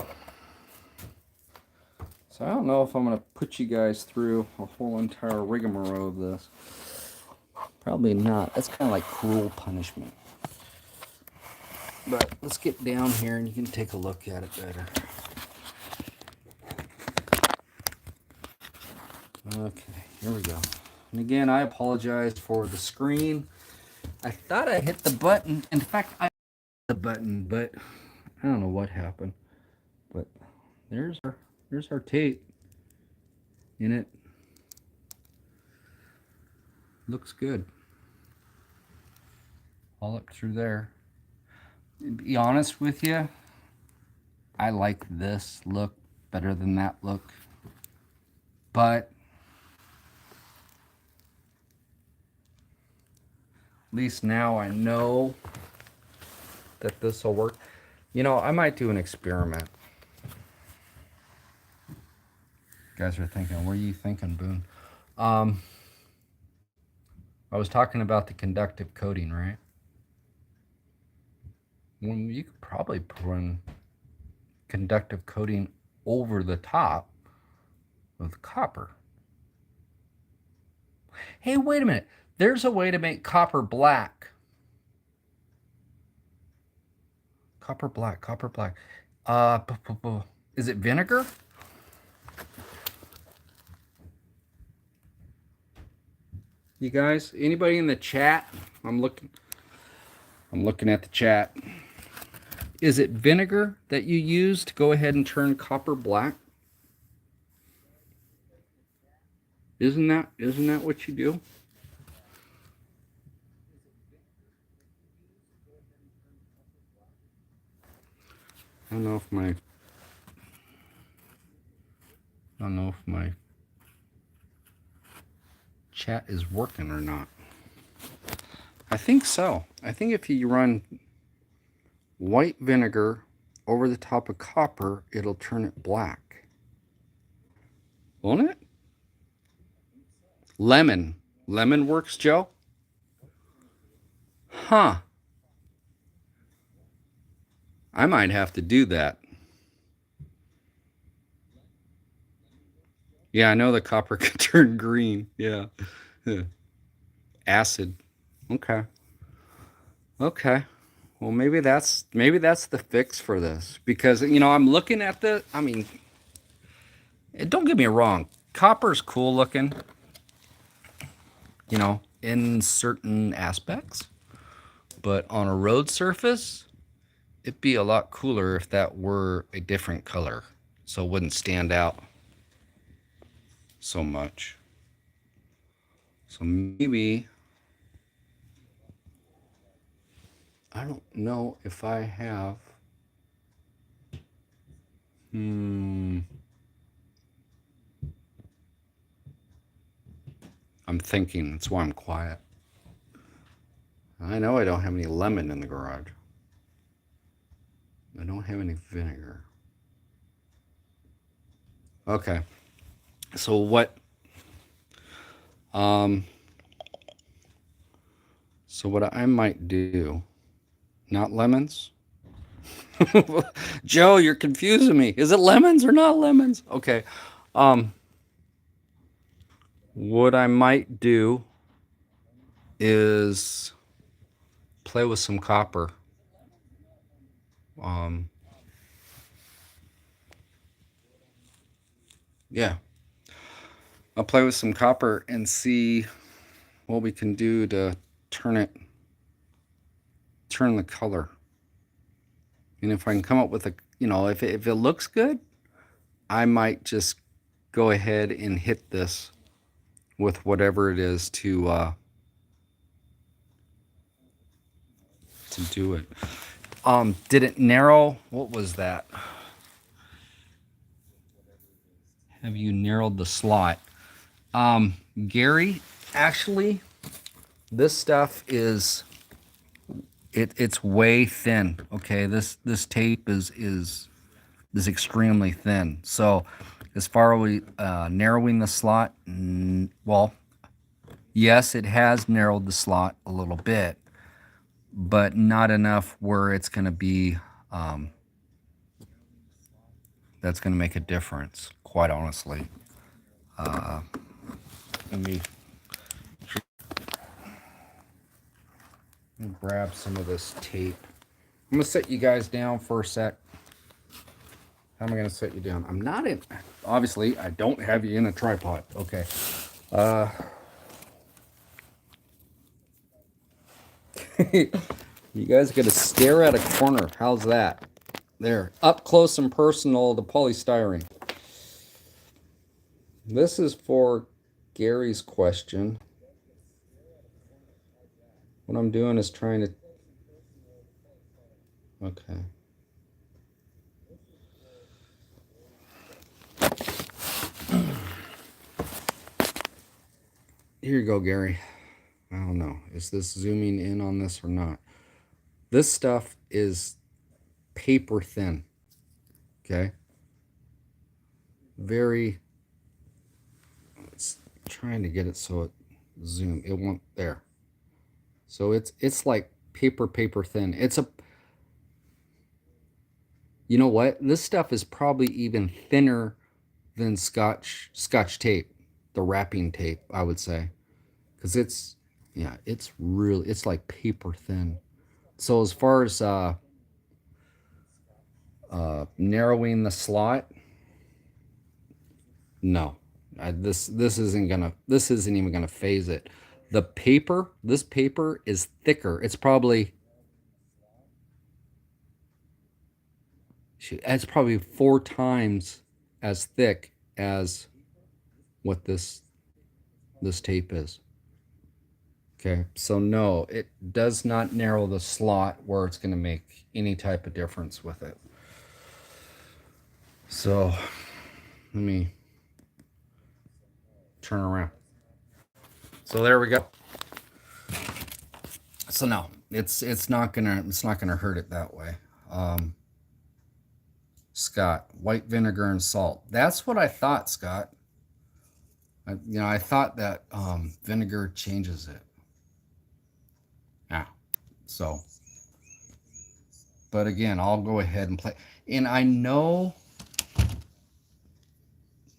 So I don't know if I'm going to put you guys through a whole entire rigmarole of this. Probably not. That's kind of like cruel punishment. But let's get down here and you can take a look at it better. Okay, here we go. And again, I apologize for the screen. I thought I hit the button. In fact, I hit the button, but I don't know what happened. But there's our tape in it. Looks good. All up through there. To be honest with you, I like this look better than that look. But at least now I know that this will work. You know, I might do an experiment. You guys are thinking, what are you thinking, Boone? I was talking about the conductive coating, right? Well, you could probably run conductive coating over the top with copper. Hey, wait a minute. There's a way to make copper black. Copper black, copper black. Is it vinegar? You guys, anybody in the chat? I'm looking at the chat. Is it vinegar that you use to go ahead and turn copper black? Isn't that what you do? I don't know if my chat is working or not. I think so. I think if you run white vinegar over the top of copper, it'll turn it black. Won't it? Lemon. Lemon works, Joe? Huh. I might have to do that. Yeah, I know the copper could turn green. Yeah. Acid. Okay. Okay. Well, maybe that's the fix for this, because I'm looking at don't get me wrong, copper's cool looking, in certain aspects, but on a road surface, it'd be a lot cooler if that were a different color, so it wouldn't stand out so much. So maybe, I don't know if I have, I'm thinking, that's why I'm quiet. I know I don't have any lemon in the garage. I don't have any vinegar. Okay. So what I might do, not lemons. Joe, you're confusing me. Is it lemons or not lemons? Okay. What I might do is play with some copper. Yeah. I'll play with some copper and see what we can do to turn the color. And if I can come up with if it looks good, I might just go ahead and hit this with whatever it is to do it. Did it narrow? What was that? Have you narrowed the slot? Gary, actually, this stuff is it's way thin. Okay, this tape is extremely thin. So as far as narrowing the slot, well, yes, it has narrowed the slot a little bit, but not enough where it's going to be that's going to make a difference, quite honestly. Let me grab some of this tape. I'm going to set you guys down for a sec. How am I going to set you down? I'm not in, obviously, I don't have you in a tripod. Okay. You guys got to stare at a corner. How's that? There. Up close and personal, the polystyrene. This is for Gary's question. What I'm doing is trying to... Okay. Here you go, Gary. I don't know. Is this zooming in on this or not? This stuff is paper thin. Okay. Very... It's trying to get it so it zoom. It won't... There. So it's like paper thin. It's a... You know what? This stuff is probably even thinner than scotch tape, the wrapping tape, I would say, because it's really, it's like paper thin. So as far as narrowing the slot, no, this isn't even gonna phase it. This paper is thicker. It's probably 4 times as thick as what this tape is. Okay, so no, it does not narrow the slot where it's going to make any type of difference with it. So let me turn around. So there we go. So no, it's not gonna hurt it that way. Um, Scott, white vinegar and salt. That's what I thought, Scott. I thought that vinegar changes it. Yeah. So, but again, I'll go ahead and play. And I know.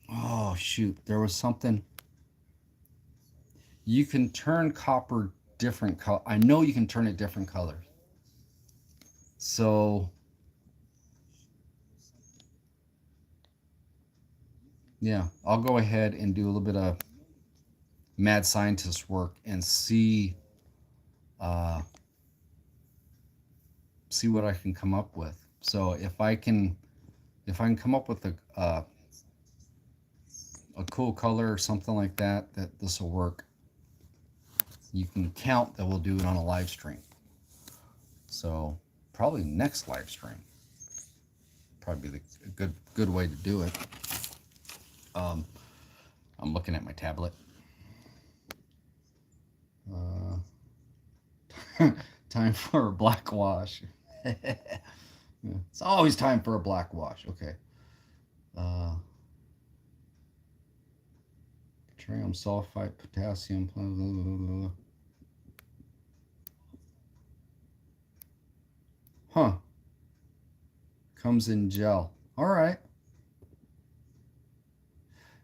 Oh shoot, there was something. You can turn copper different color. I know you can turn it different colors. So yeah, I'll go ahead and do a little bit of mad scientist work and uh, see what I can come up with. So if I can come up with a cool color or something like that, that this will work. You can count that we'll do it on a live stream. So probably next live stream, probably be a good way to do it. Um, I'm looking at my tablet. Time for a black wash. It's always time for a black wash. Okay. Uh, Tritium sulfite, potassium. Blah, blah, blah, blah. Huh. Comes in gel. All right.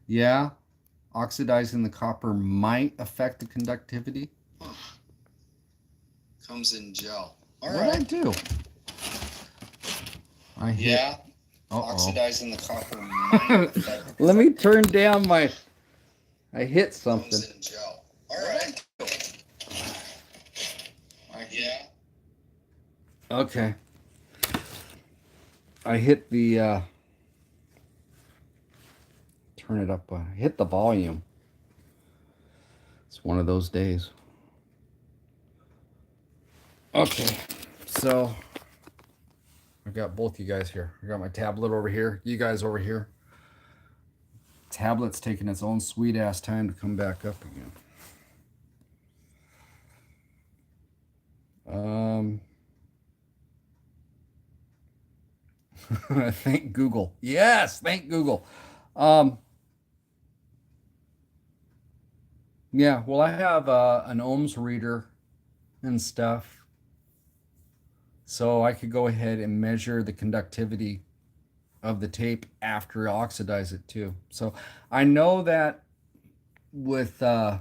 Yeah. Oxidizing the copper might affect the conductivity. Comes in gel. All right. What did I do? I hit. Yeah. Oxidizing the copper might affect. Let me turn down my. I hit something. Comes in gel. All right. Yeah. Okay. I hit the. Turn it up. Hit the volume. It's one of those days. Okay, so I've got both you guys here. I got my tablet over here. You guys over here. Tablet's taking its own sweet ass time to come back up again. Thank Google. Yes, thank Google. Um, yeah, well, I have an ohms reader and stuff, so I could go ahead and measure the conductivity of the tape after I oxidize it too. So I know that with the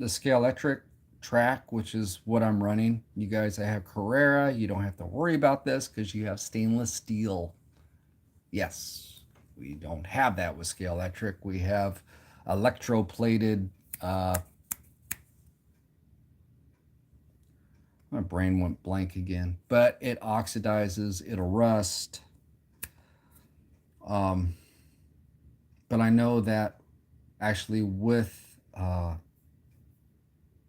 Scalextric track, which is what I'm running, you guys, I have Carrera. You don't have to worry about this because you have stainless steel. Yes, we don't have that with Scalextric. We have electroplated. My brain went blank again, but it oxidizes, it'll rust. But I know that actually with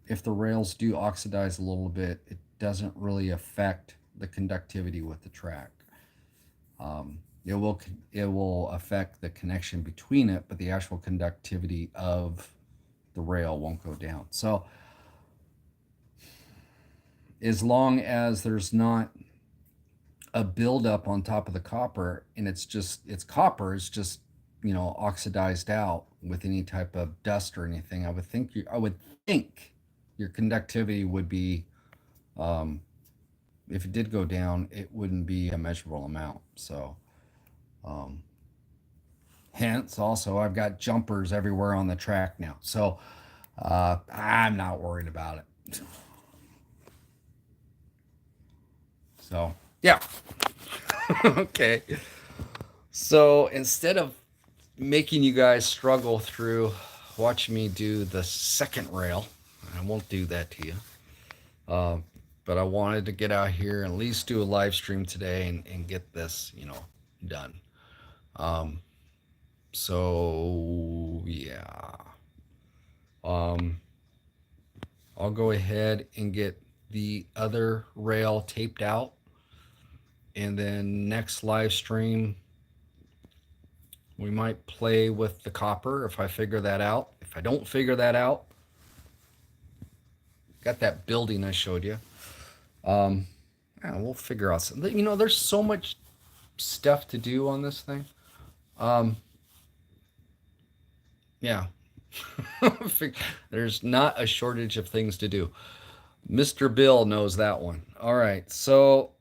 if the rails do oxidize a little bit, it doesn't really affect the conductivity with the track. It will affect the connection between it, but the actual conductivity of the rail won't go down. So as long as there's not a buildup on top of the copper and it's copper, it's just oxidized out with any type of dust or anything, I would think your conductivity would be, if it did go down, it wouldn't be a measurable amount. So hence also I've got jumpers everywhere on the track now, so I'm not worried about it. So yeah. Okay, so instead of making you guys struggle through watching me do the second rail, I won't do that to you. Uh, but I wanted to get out here and at least do a live stream today and get this, done. Um, so yeah, um, I'll go ahead and get the other rail taped out, and then next live stream, We might play with the copper if I figure that out. If I don't figure that out, got that building I showed you. Um, yeah, we'll figure out something. You know, there's so much stuff to do on this thing. Um, yeah, there's not a shortage of things to do. Mr. Bill knows that one. All right, so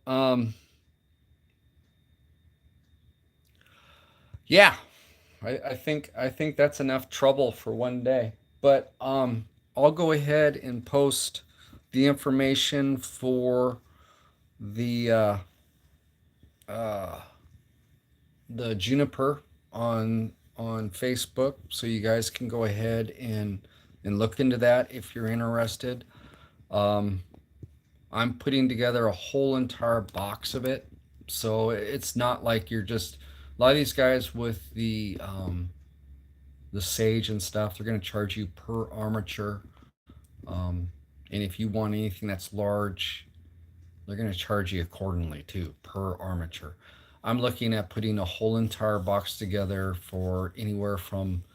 yeah, I think that's enough trouble for one day. But I'll go ahead and post the information for the uh, uh, the juniper on Facebook, so you guys can go ahead and look into that if you're interested. Um, I'm putting together a whole entire box of it, so it's not like you're just a lot of these guys with the sage and stuff. They're going to charge you per armature, um, and if you want anything that's large, they're going to charge you accordingly too per armature. I'm looking at putting a whole entire box together for anywhere from,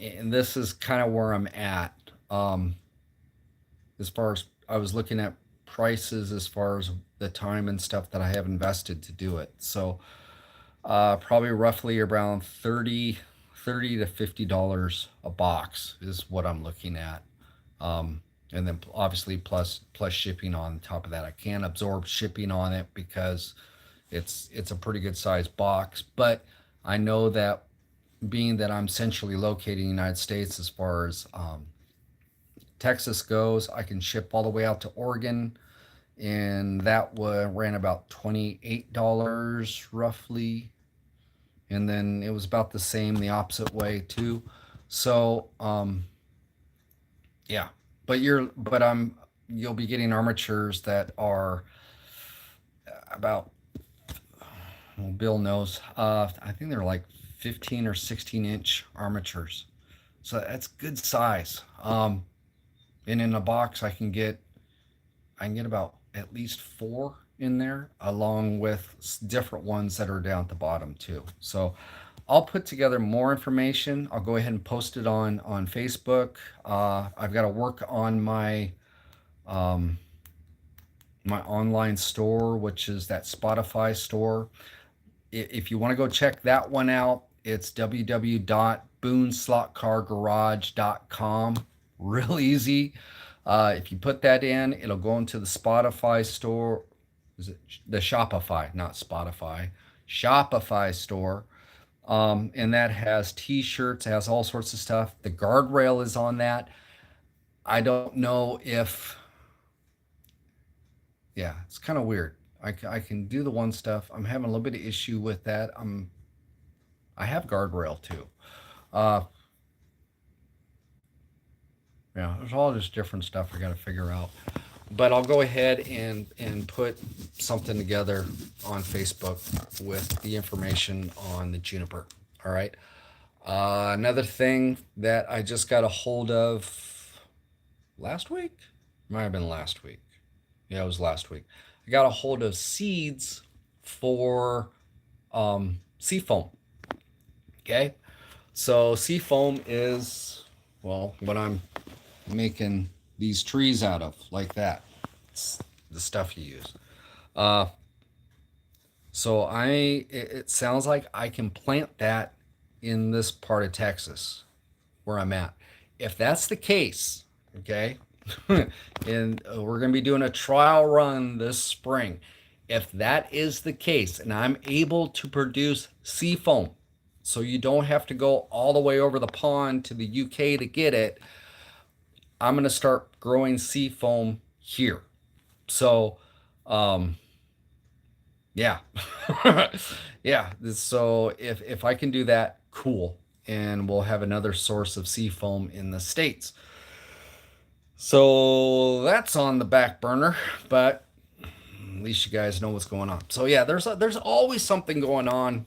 and this is kind of where I'm at. As far as I was looking at prices, as far as the time and stuff that I have invested to do it. So probably roughly around 30 to $50 a box is what I'm looking at. And then obviously plus shipping on top of that. I can't absorb shipping on it because it's a pretty good sized box. But I know that being that I'm centrally located in the United States, as far as Texas goes, I can ship all the way out to Oregon, and that ran about $28 roughly, and then it was about the same the opposite way too. So yeah, but you'll be getting armatures that are about, well, Bill knows. I think they're like 15 or 16-inch armatures, so that's good size. And in a box, I can get about at least four in there, along with different ones that are down at the bottom too. So I'll put together more information. I'll go ahead and post it on Facebook. I've got to work on um, my online store, which is that Spotify store. If you want to go check that one out, it's www.booneslotcargarage.com. Real easy. If you put that in, it'll go into the Spotify store. Is it the Shopify, not Spotify? Shopify store. And that has T-shirts, has all sorts of stuff. The guardrail is on that. I don't know if, yeah, it's kind of weird. I can do the one stuff. I'm having a little bit of issue with that. I have guardrail too. Uh, yeah, there's all this different stuff I got to figure out. But I'll go ahead and put something together on Facebook with the information on the juniper. All right. Another thing that I just got a hold of last week, might have been last week. Yeah, it was last week. I got a hold of seeds for seafoam. Okay, so seafoam is, well, what I'm making these trees out of, like that. It's the stuff you use. Uh, so it sounds like I can plant that in this part of Texas where I'm at. If that's the case, okay, and we're going to be doing a trial run this spring. If that is the case, and I'm able to produce seafoam, so you don't have to go all the way over the pond to the UK to get it, I'm going to start growing seafoam here. So, um, yeah, yeah. So if I can do that, cool, and we'll have another source of seafoam in the States. So that's on the back burner, but at least you guys know what's going on. So yeah, there's always something going on,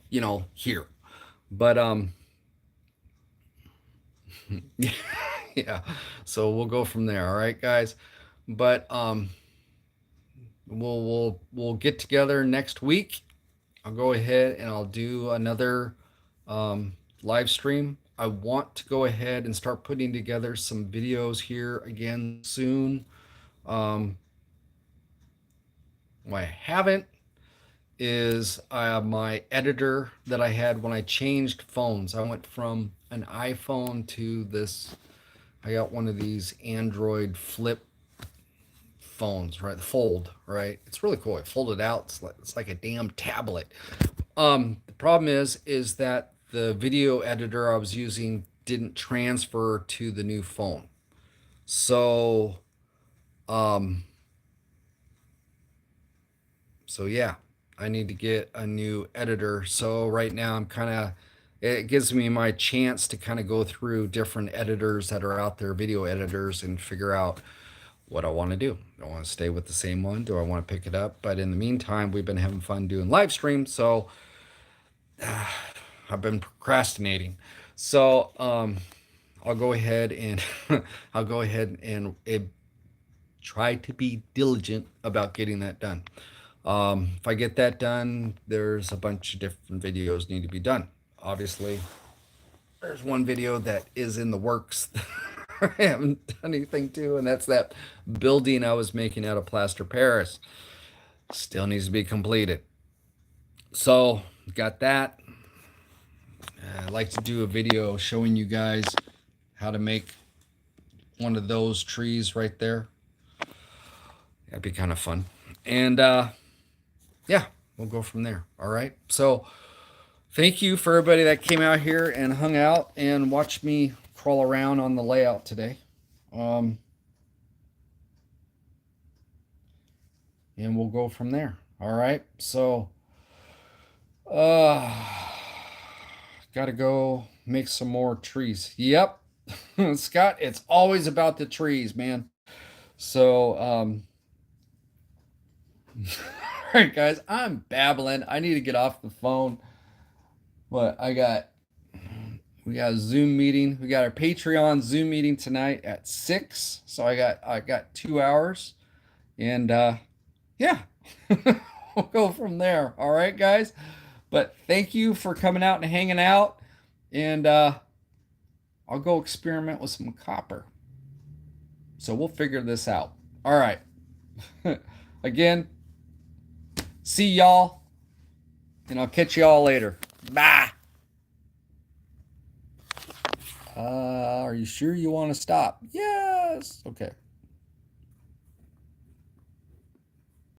here. But yeah. So we'll go from there. All right, guys. But we'll get together next week. I'll go ahead and I'll do another live stream. I want to go ahead and start putting together some videos here again soon. What I haven't is my editor that I had when I changed phones. I went from an iPhone to this. I got one of these Android flip phones, right? The fold, right? It's really cool. I fold it out. It's like a damn tablet. The problem is that the video editor I was using didn't transfer to the new phone. So, um, so yeah, I need to get a new editor. So right now I'm kind of, it gives me my chance to kind of go through different editors that are out there, video editors, and figure out what I want to do. Do I want to stay with the same one? Do I want to pick it up? But in the meantime, we've been having fun doing live streams, so I've been procrastinating. So I'll go ahead and I'll go ahead and try to be diligent about getting that done. If I get that done, there's a bunch of different videos need to be done. Obviously, there's one video that is in the works I haven't done anything to, and that's that building I was making out of plaster Paris. Still needs to be completed. So, got that. I'd like to do a video showing you guys how to make one of those trees right there. That'd be kind of fun. And yeah, we'll go from there. All right. So, thank you for everybody that came out here and hung out and watched me crawl around on the layout today. And we'll go from there. All right. So, gotta go make some more trees. Yep. Scott, it's always about the trees, man. So, all right, guys, I'm babbling. I need to get off the phone. But we got a Zoom meeting. We got our Patreon Zoom meeting tonight at 6. So I got 2 hours. And yeah. We'll go from there. All right, guys. But thank you for coming out and hanging out. And I'll go experiment with some copper. So we'll figure this out. All right. Again, see y'all. And I'll catch y'all later. Bye. Are you sure you want to stop? Yes. Okay.